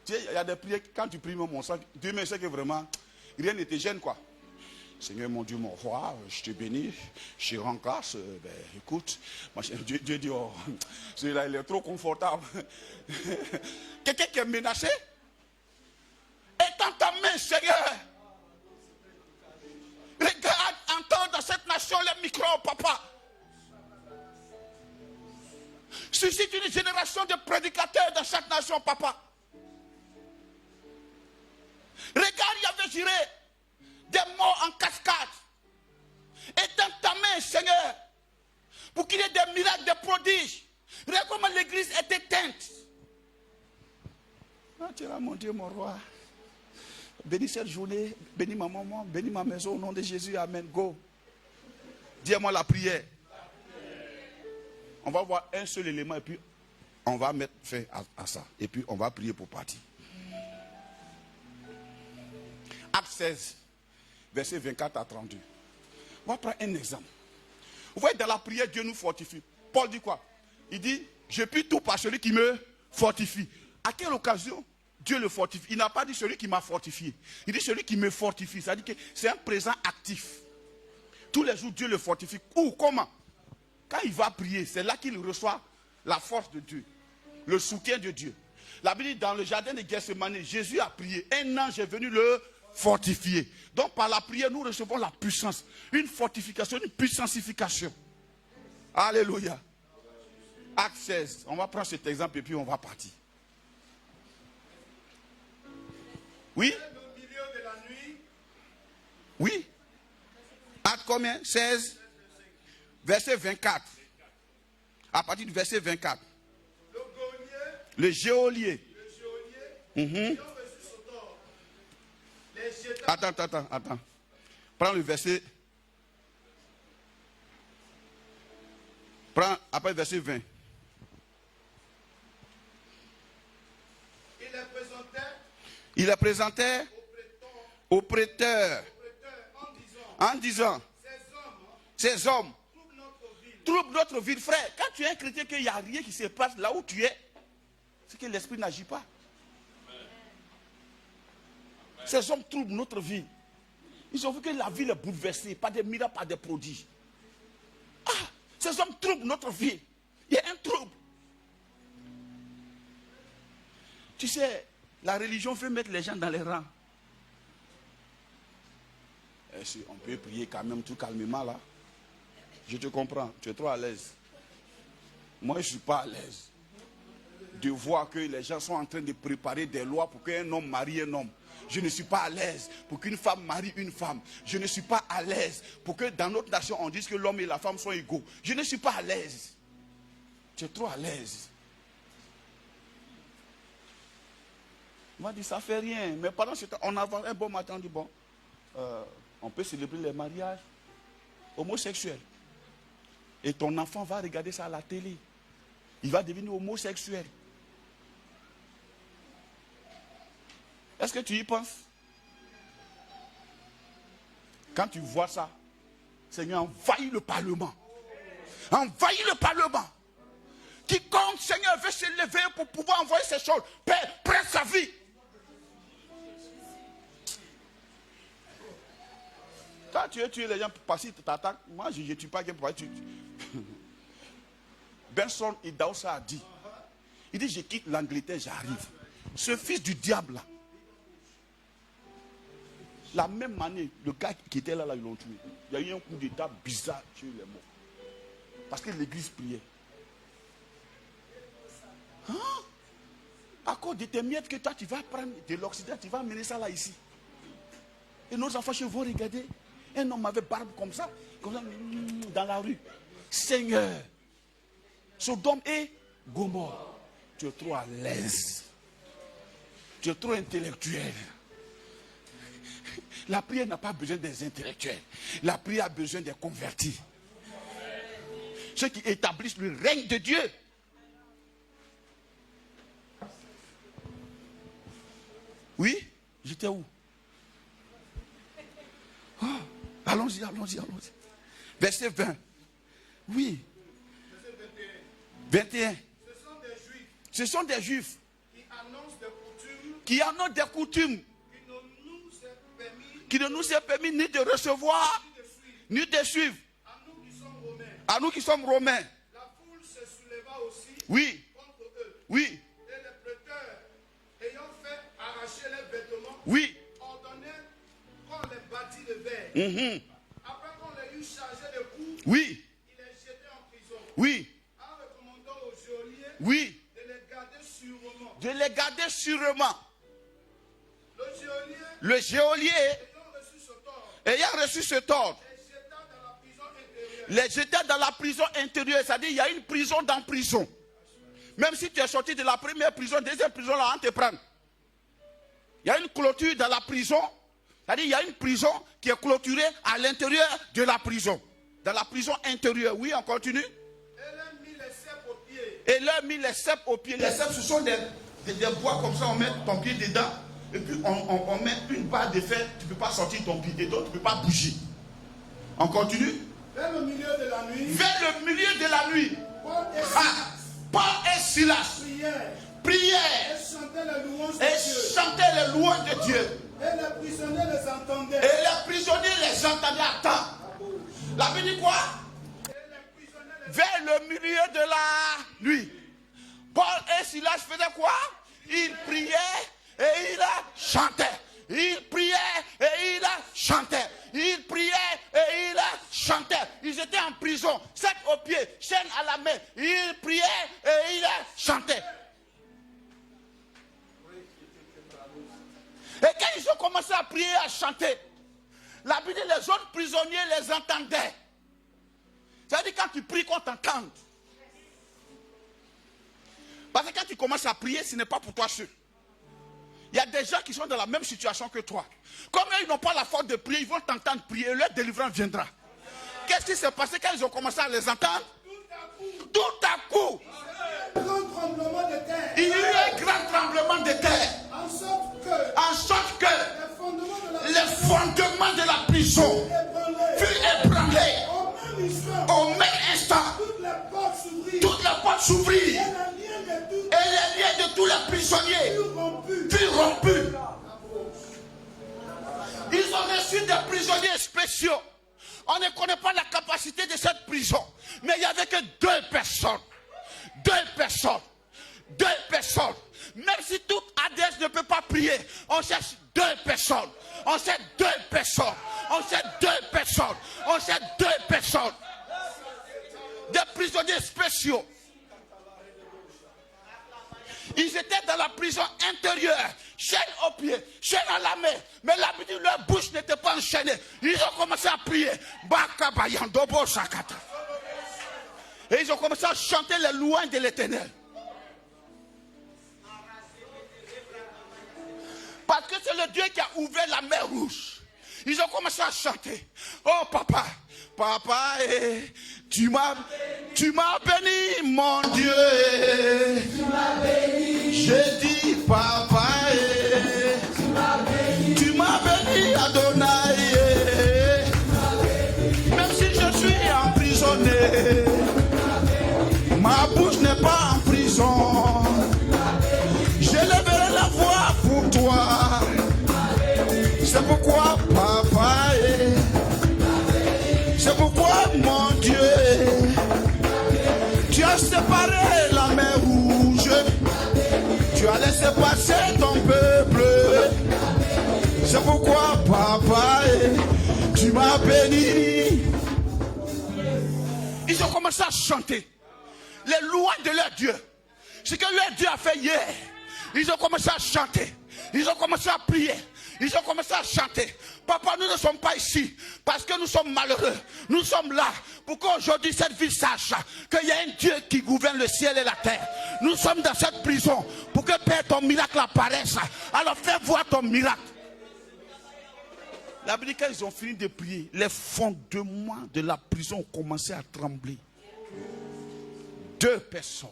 Tu sais, il y a des prières, quand tu pries, mon sang, Dieu me sait que vraiment, rien ne te gêne, quoi. Seigneur, mon Dieu, mon roi, je te bénis, je te rends grâce. Ben, écoute, moi, Dieu dit, oh, celui-là, il est trop confortable. Quelqu'un qui est menacé, étends ta main, Seigneur. Regarde, entends dans cette nation les micros, papa. Suscite une génération de prédicateurs dans cette nation, papa. Regarde, il y avait juré des morts en cascade. Étends ta main, Seigneur, pour qu'il y ait des miracles, des prodiges. Regarde comment l'église est éteinte. Ah, tu es là, mon Dieu, mon roi. Bénis cette journée, bénis ma maman, bénis ma maison au nom de Jésus, amen, go. Dis-moi la prière. On va voir un seul élément et puis on va mettre fin à ça. Et puis on va prier pour partir. Acte 16, verset 24 à 32. On va prendre un exemple. Vous voyez, dans la prière, Dieu nous fortifie. Paul dit quoi? Il dit, je puis tout par celui qui me fortifie. À quelle occasion Dieu le fortifie? Il n'a pas dit celui qui m'a fortifié. Il dit celui qui me fortifie. Ça veut dire que c'est un présent actif. Tous les jours, Dieu le fortifie. Où? Comment? Quand il va prier, c'est là qu'il reçoit la force de Dieu, le soutien de Dieu. La Bible dit, dans le jardin de Gethsémani, Jésus a prié. Un ange est venu le fortifier. Donc par la prière, nous recevons la puissance. Une fortification, une puissantification. Alléluia. Acte 16. On va prendre cet exemple et puis on va partir. Oui? Oui? Acte combien? 16. Verset 24. À partir du verset 24. Le geôlier. Attends. Prends le verset. Prends après le verset 20. Il les présentait au prêteur en disant, ces hommes troublent notre vie. Frère, quand tu es un chrétien, qu'il n'y a rien qui se passe là où tu es, c'est que l'esprit n'agit pas. Ces hommes troublent notre vie. Ils ont vu que la vie est bouleversée par des miracles, par des prodiges. Ah, ces hommes troublent notre vie. Il y a un trouble. Tu sais, La religion veut mettre les gens dans les rangs. Est-ce qu'on peut prier quand même tout calmement là? Je te comprends, tu es trop à l'aise. Moi, je ne suis pas à l'aise de voir que les gens sont en train de préparer des lois pour qu'un homme marie un homme. Je ne suis pas à l'aise pour qu'une femme marie une femme. Je ne suis pas à l'aise pour que dans notre nation, on dise que l'homme et la femme sont égaux. Je ne suis pas à l'aise. Tu es trop à l'aise. On m'a dit, ça ne fait rien. Mais pendant ce temps, on avance un bon matin, on dit, bon, on peut célébrer les mariages homosexuels. Et ton enfant va regarder ça à la télé. Il va devenir homosexuel. Est-ce que tu y penses? Quand tu vois ça, Seigneur, envahit le Parlement. Envahit le Parlement. Quiconque, Seigneur, veut se lever pour pouvoir envoyer ces choses, prête sa vie. Quand tu veux tuer les gens parce qu'ils t'attaquent, moi je ne tue pas quelqu'un pour tuer. Benson Idaosa a dit, il dit, je quitte l'Angleterre, j'arrive. Ce fils du diable là, la même année, le gars qui était là, ils l'ont tué. Il y a eu un coup d'état bizarre chez les morts. Parce que l'église priait. Hein? À cause de tes miettes que toi, tu vas prendre de l'Occident, tu vas amener ça là ici. Et nos enfants chez vous, regardez, un homme avec barbe comme ça, dans la rue. Seigneur, Sodome et Gomorrhe, tu es trop à l'aise. Tu es trop intellectuel. La prière n'a pas besoin des intellectuels. La prière a besoin des convertis. Ceux qui établissent le règne de Dieu. Oui, j'étais où? Oh, allons-y. Verset 20. Oui. Verset 21. 21. Ce sont des Juifs Qui annoncent des coutumes. Qui ne nous est permis ni de recevoir, ni de suivre. À nous qui sommes romains. La foule se souleva aussi Oui. contre eux. Oui. Et les prêteurs, ayant fait arracher les vêtements, Oui. ordonnaient qu'on les bâtit de verre. Après qu'on les eut chargés de coups, Oui. ils les jetaient en prison. Oui. En recommandant aux geôliers Oui. de les garder sûrement. De les garder sûrement. Le Le geôlier, geôlier, ayant reçu ce tort, ayant reçu ce tort, les jeta dans la prison intérieure. les jeter dans la prison intérieure. C'est-à-dire, il y a une prison dans prison. Même si tu es sorti de la première prison, deuxième prison, là, on te prend. Il y a une clôture dans la prison. C'est-à-dire, il y a une prison qui est clôturée à l'intérieur de la prison. Dans la prison intérieure. Oui, on continue. Et leur mit les cèpes aux pieds. Et leur mit les cèpes aux pieds. Les cèpes, ce sont des bois comme ça, on met ton pied dedans. Et puis on met une barre de fer, tu ne peux pas sortir ton pied. Et donc tu ne peux pas bouger. On continue. Vers le milieu de la nuit, Vers le milieu de la nuit, Paul et Silas Paul et Silas prièrent prièrent et chantaient les louanges de et Dieu. chantaient les louanges de Dieu. Et les prisonniers les entendaient. Et les prisonniers les entendaient. Attends. La Bible dit quoi? Et les prisonniers les Vers le milieu de la nuit. Paul et Silas faisaient quoi? Ils priaient et ils chantaient. Ils priaient et ils chantaient. Ils priaient et ils chantaient. Ils étaient en prison, sac aux pieds, chaîne à la main. Ils priaient et ils chantaient. Et quand ils ont commencé à prier et à chanter, la Bible dit les autres prisonniers les entendaient. C'est-à-dire quand tu pries qu'on t'entende. Parce que quand tu commences à prier, ce n'est pas pour toi seul. Il y a des gens qui sont dans la même situation que toi. Comme ils n'ont pas la force de prier, ils vont t'entendre prier et leur délivrance viendra. Qu'est-ce qui s'est passé quand ils ont commencé à les entendre? Tout à coup, un grand tremblement de terre. il y a eu un grand tremblement de terre. En sorte que Les fondements de la prison furent ébranlés. Au même instant, toutes les portes s'ouvrirent. Et les liens de tous les prisonniers furent rompus. Ils ont reçu des prisonniers spéciaux. On ne connaît pas la capacité de cette prison. Mais il n'y avait que deux personnes. Même si toute adresse ne peut pas prier, on cherche 2 personnes. On cherche 2 personnes. On cherche 2 personnes. On cherche 2 personnes. Des prisonniers spéciaux. Ils étaient dans la prison intérieure, chaîne aux pieds, chaîne à la main. Mais l'habitude, leur bouche n'était pas enchaînée. Ils ont commencé à prier. Et ils ont commencé à chanter les louanges de l'Éternel. Parce que c'est le Dieu qui a ouvert la mer rouge. Ils ont commencé à chanter. Oh papa, papa, tu m'as béni, mon Dieu. Tu m'as béni. J'ai dit papa, tu m'as béni, Adonai. Même si je suis emprisonné, ma bouche n'est pas en prison. Je lèverai la voix pour toi. C'est pourquoi papa, c'est pourquoi mon Dieu, tu as séparé la mer rouge, tu as laissé passer ton peuple. C'est pourquoi papa, tu m'as béni. Ils ont commencé à chanter les louanges de leur Dieu, ce que leur Dieu a fait hier. Ils ont commencé à chanter, ils ont commencé à prier. Ils ont commencé à chanter. Papa, nous ne sommes pas ici parce que nous sommes malheureux. Nous sommes là pour qu'aujourd'hui cette ville sache qu'il y a un Dieu qui gouverne le ciel et la terre. Nous sommes dans cette prison pour que Père, ton miracle apparaisse. Alors fais voir ton miracle. La Bible dit qu'ils ont fini de prier, les fondements de la prison ont commencé à trembler. 2 personnes.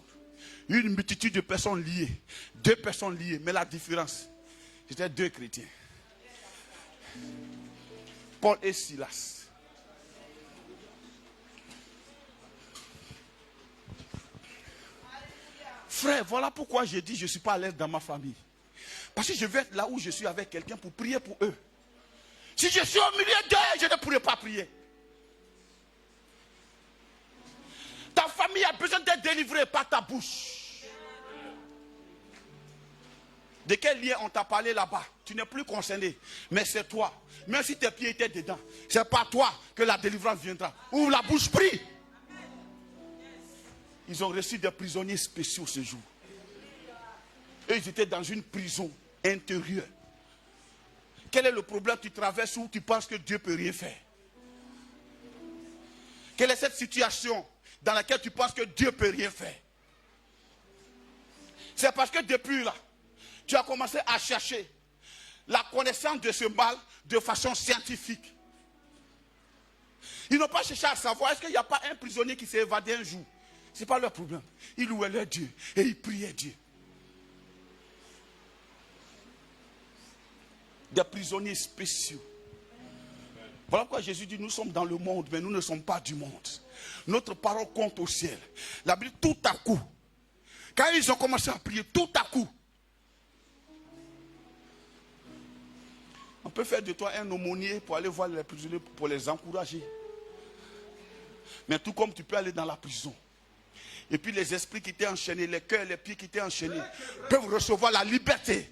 Une multitude de personnes liées. 2 personnes liées. Mais la différence, c'était 2 chrétiens. Paul et Silas. Frère, voilà pourquoi je dis je ne suis pas à l'aise dans ma famille. Parce que je vais être là où je suis avec quelqu'un pour prier pour eux. Si je suis au milieu d'eux, je ne pourrai pas prier. Ta famille a besoin d'être délivrée par ta bouche. De quel lien on t'a parlé là-bas? Tu n'es plus concerné. Mais c'est toi. Même si tes pieds étaient dedans, c'est par toi que la délivrance viendra. Ouvre la bouche, prie. Ils ont reçu des prisonniers spéciaux ce jour. Et ils étaient dans une prison intérieure. Quel est le problème que tu traverses où tu penses que Dieu ne peut rien faire? Quelle est cette situation dans laquelle tu penses que Dieu ne peut rien faire? C'est parce que depuis là, tu as commencé à chercher la connaissance de ce mal de façon scientifique. Ils n'ont pas cherché à savoir est-ce qu'il n'y a pas un prisonnier qui s'est évadé un jour. Ce n'est pas leur problème. Ils louaient leur Dieu et ils priaient Dieu. Des prisonniers spéciaux. Voilà pourquoi Jésus dit nous sommes dans le monde mais nous ne sommes pas du monde. Notre parole compte au ciel. La Bible tout à coup, quand ils ont commencé à prier tout à coup, on peut faire de toi un aumônier pour aller voir les prisonniers, pour les encourager. Mais tout comme tu peux aller dans la prison. Et puis les esprits qui étaient enchaînés, les cœurs, les pieds qui étaient enchaînés, peuvent recevoir la liberté.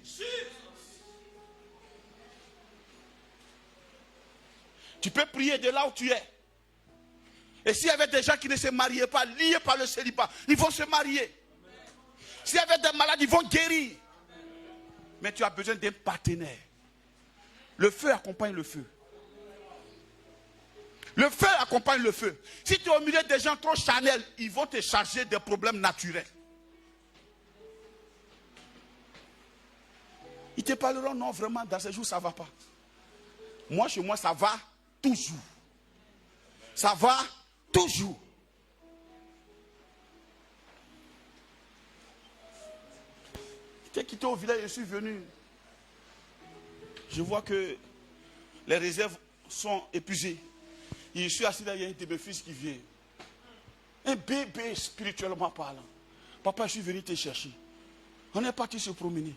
Tu peux prier de là où tu es. Et s'il y avait des gens qui ne se mariaient pas, liés par le célibat, ils vont se marier. S'il y avait des malades, ils vont guérir. Mais tu as besoin d'un partenaire. Le feu accompagne le feu. Le feu accompagne le feu. Si tu es au milieu des gens trop charnels, ils vont te charger des problèmes naturels. Ils te parleront, non, vraiment, dans ces jours, ça ne va pas. Moi, chez moi, ça va toujours. Ça va toujours. J'étais quitté au village, je suis venu. Je vois que les réserves sont épuisées. Et je suis assis derrière un de mes fils qui vient. Un bébé spirituellement parlant. Papa, je suis venu te chercher. On est parti se promener.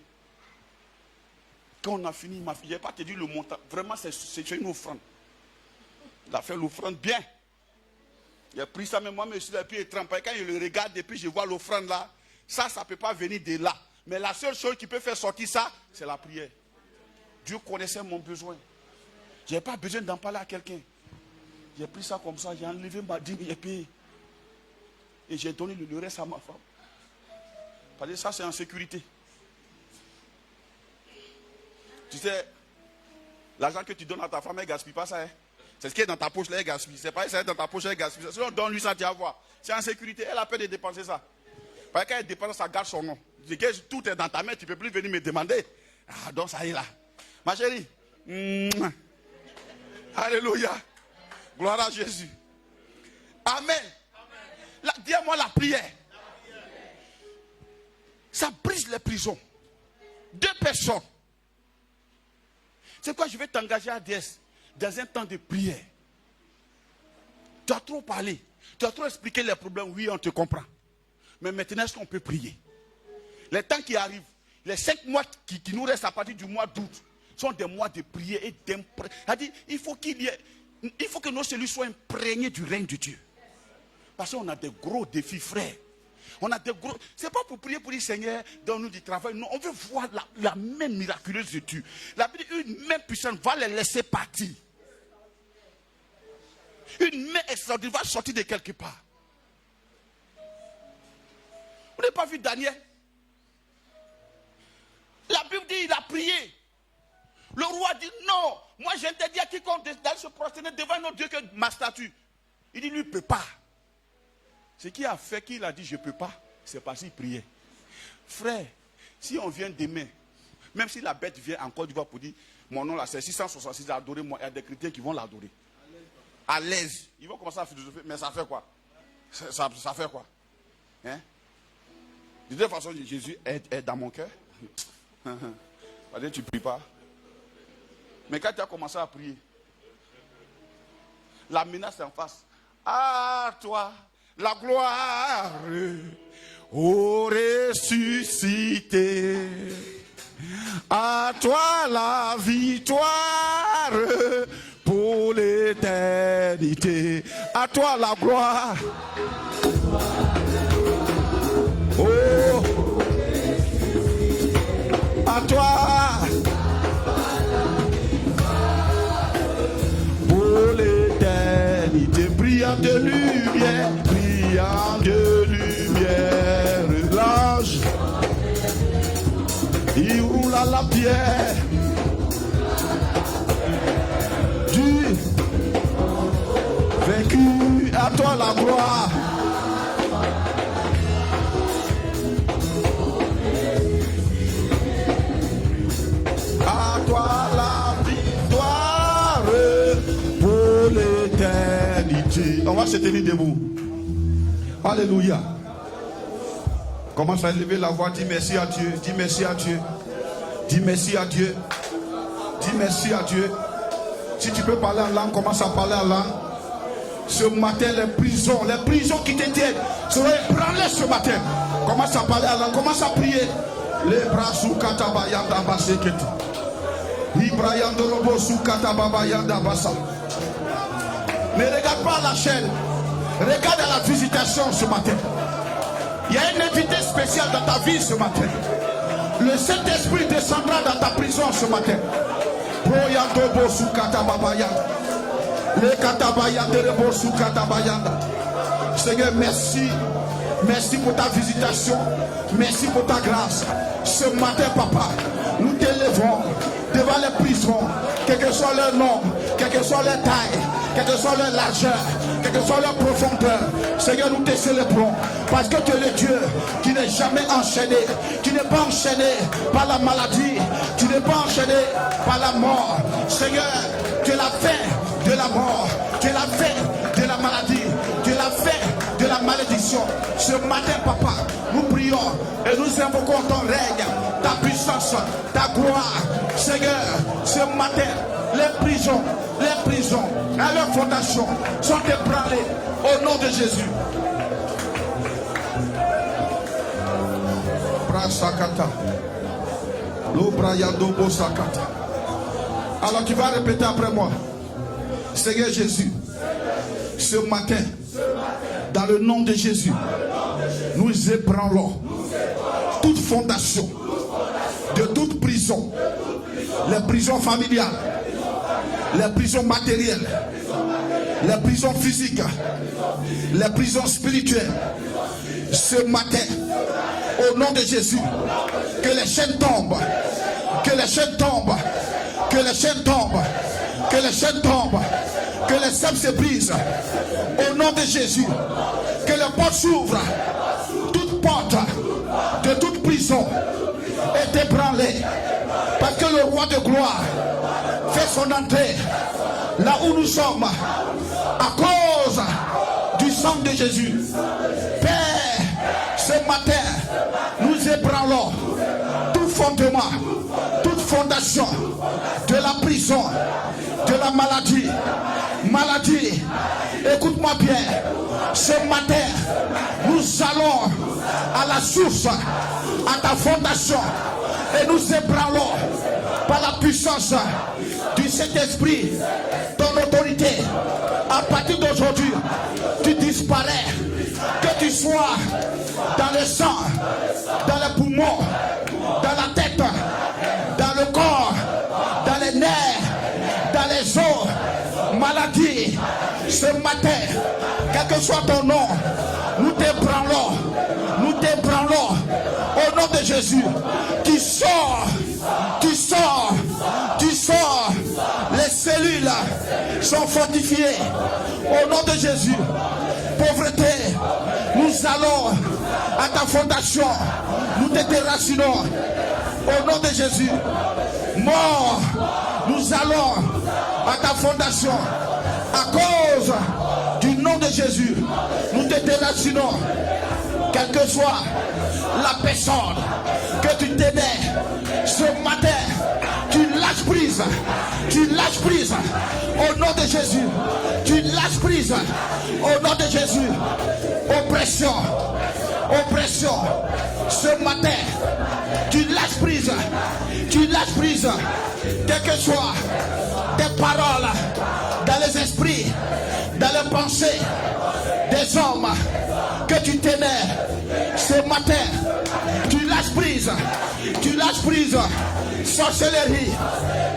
Quand on a fini, il je n'ai pas te dit le montant. Vraiment, c'est une offrande. Il a fait l'offrande bien. Il a pris ça, mais moi, je suis là, puis il est trempé. Quand je le regarde, et puis je vois l'offrande là, ça ne peut pas venir de là. Mais la seule chose qui peut faire sortir ça, c'est la prière. Dieu connaissait mon besoin. Je n'ai pas besoin d'en parler à quelqu'un. J'ai pris ça comme ça, j'ai enlevé ma dîme, j'ai payé. Et j'ai donné le reste à ma femme. Parce que ça, c'est en sécurité. Tu sais, l'argent que tu donnes à ta femme, elle ne gaspille pas ça. Hein? C'est ce qui est dans ta poche, là, elle gaspille. C'est pas ça, dans ta poche, elle gaspille. Sinon, donne-lui ça, tu vas voir. C'est en sécurité. Elle a peur de dépenser ça. Parce qu'elle dépense, ça garde son nom. Tout est dans ta main, tu ne peux plus venir me demander. Ah, donc ça y est là. Ma chérie. Alléluia. Gloire à Jésus. Amen. Dis-moi la prière. Ça brise les prisons. 2 personnes. C'est quoi, je vais t'engager à DS dans un temps de prière. Tu as trop parlé. Tu as trop expliqué les problèmes. Oui, on te comprend. Mais maintenant, est-ce qu'on peut prier? Les temps qui arrivent, les 5 mois qui nous restent à partir du mois d'août, sont des mois de prière et d'imprégner. C'est-à-dire, il faut que nos cellules soient imprégnées du règne de Dieu. Parce qu'on a des gros défis, frères. On a des gros. C'est pas pour prier pour dire Seigneur, donne-nous du travail. Non, on veut voir la main miraculeuse de Dieu. La Bible, une main puissante va les laisser partir. Une main extraordinaire va sortir de quelque part. Vous n'avez pas vu Daniel? La Bible dit il a prié. Le roi dit non, moi j'interdis à quiconque d'aller se prosterner devant notre Dieu que ma statue. Il dit lui ne peut pas. Ce qui a fait qu'il a dit je ne peux pas, c'est parce qu'il priait. Frère, si on vient demain, même si la bête vient encore du pour dire mon nom là c'est 666 adorer moi, il y a des chrétiens qui vont l'adorer. À l'aise. Ils vont commencer à philosopher, mais ça fait quoi? Ça fait quoi? Hein? De toute façon, Jésus est dans mon cœur. Parce que tu ne pries pas. Mais quand tu as commencé à prier, la menace est en face. À toi, la gloire, ô ressuscité. À toi, la victoire pour l'éternité. À toi, la gloire. Oh, à toi, pour l'éternité, brillant de lumière, l'ange, il roule à la pierre, du vaincu, à toi la gloire. À toi la victoire pour l'éternité. On va se tenir debout. Alléluia. Commence à élever la voix. Dis merci à Dieu. Dis merci à Dieu. Dis merci à Dieu. Dis merci à Dieu. Si tu peux parler en langue, commence à parler en langue. Ce matin, les prisons qui te tiennent seront ébranlées ce matin. Commence à parler en langue. Commence à prier. Les bras sous katabayanda baseketi. Ne regarde pas la chaîne. Regarde la visitation ce matin. Il y a un invité spécial dans ta vie ce matin. Le Saint-Esprit descendra dans ta prison ce matin. Seigneur, merci. Merci pour ta visitation. Merci pour ta grâce. Ce matin, papa, nous t'élèvons devant les prisons, quel que soit leur nom, quelle que soit leur taille, quelle que soit leur largeur, quelle que soit leur profondeur. Seigneur, nous te célébrons parce que tu es le Dieu qui n'est jamais enchaîné. Tu n'es pas enchaîné par la maladie, tu n'es pas enchaîné par la mort. Seigneur, tu es la fin de la mort, tu es la fin de la maladie, tu es la fin de la malédiction. Ce matin, papa, nous prions et nous invoquons ton règne, ta puissance, ta gloire. Seigneur, ce matin, les prisons à leur fondation sont ébranlées au nom de Jésus. Alors tu vas répéter après moi. Seigneur Jésus, ce matin, dans le nom de Jésus, nous ébranlons toute fondation de toute prison, les prisons familiales, les prisons matérielles, les prisons physiques, les prisons spirituelles. Ce matin, au nom de Jésus, que les chaînes tombent, que les chaînes tombent, que les chaînes tombent, que les chaînes tombent, que les sables se brisent. Au nom de Jésus, que les portes s'ouvrent. Toute porte de toute prison est ébranlée. Parce que le roi de gloire fait son entrée là où nous sommes à cause du sang de Jésus. Père, ce matin, nous ébranlons tout fondement, toute fondation de la prison, de la maladie. Maladie, écoute-moi bien. Ce matin, nous allons à la source, à ta fondation, et nous ébranlons par la puissance du Saint-Esprit ton autorité. À partir d'aujourd'hui, tu disparais, que tu sois dans le sang, dans les poumons, dans la tête, dans le corps, dans les nerfs, dans les os. Maladie, ce matin, quel que soit ton nom, nous t'ébranlons, au nom de Jésus. Tu sors, les cellules sont fortifiées, au nom de Jésus. Pauvreté, nous allons à ta fondation, nous te déracinons, au nom de Jésus. Mort, nous allons à ta fondation, à cause du nom de Jésus. Nous te déracinons, quelle que soit la personne que tu t'aimais ce matin. Tu lâches prise, au nom de Jésus. Tu lâches prise, au nom de Jésus. Oppression, ce matin, tu lâches prise, quelles que soient tes paroles, dans les esprits, dans les pensées des hommes que tu t'aimais ce matin. Tu lâches prise, sorcellerie,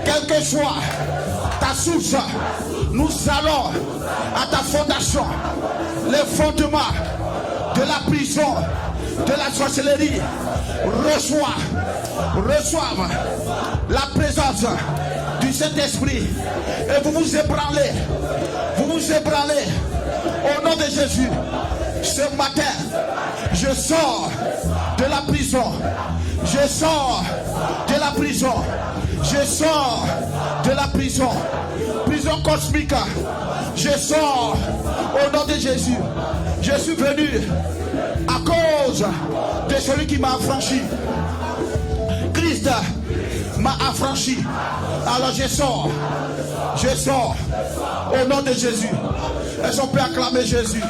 quelle que soit ta source. Nous allons à ta fondation, les fondements de la prison, de la sorcellerie. Reçoivent la présence du Saint-Esprit, et vous vous ébranlez, au nom de Jésus. Ce matin, je sors de la prison, prison cosmique. Je sors au nom de Jésus. Je suis venu à cause de celui qui m'a affranchi. Christ m'a affranchi. Alors je sors au nom de Jésus. Est-ce qu'on peut acclamer Jésus?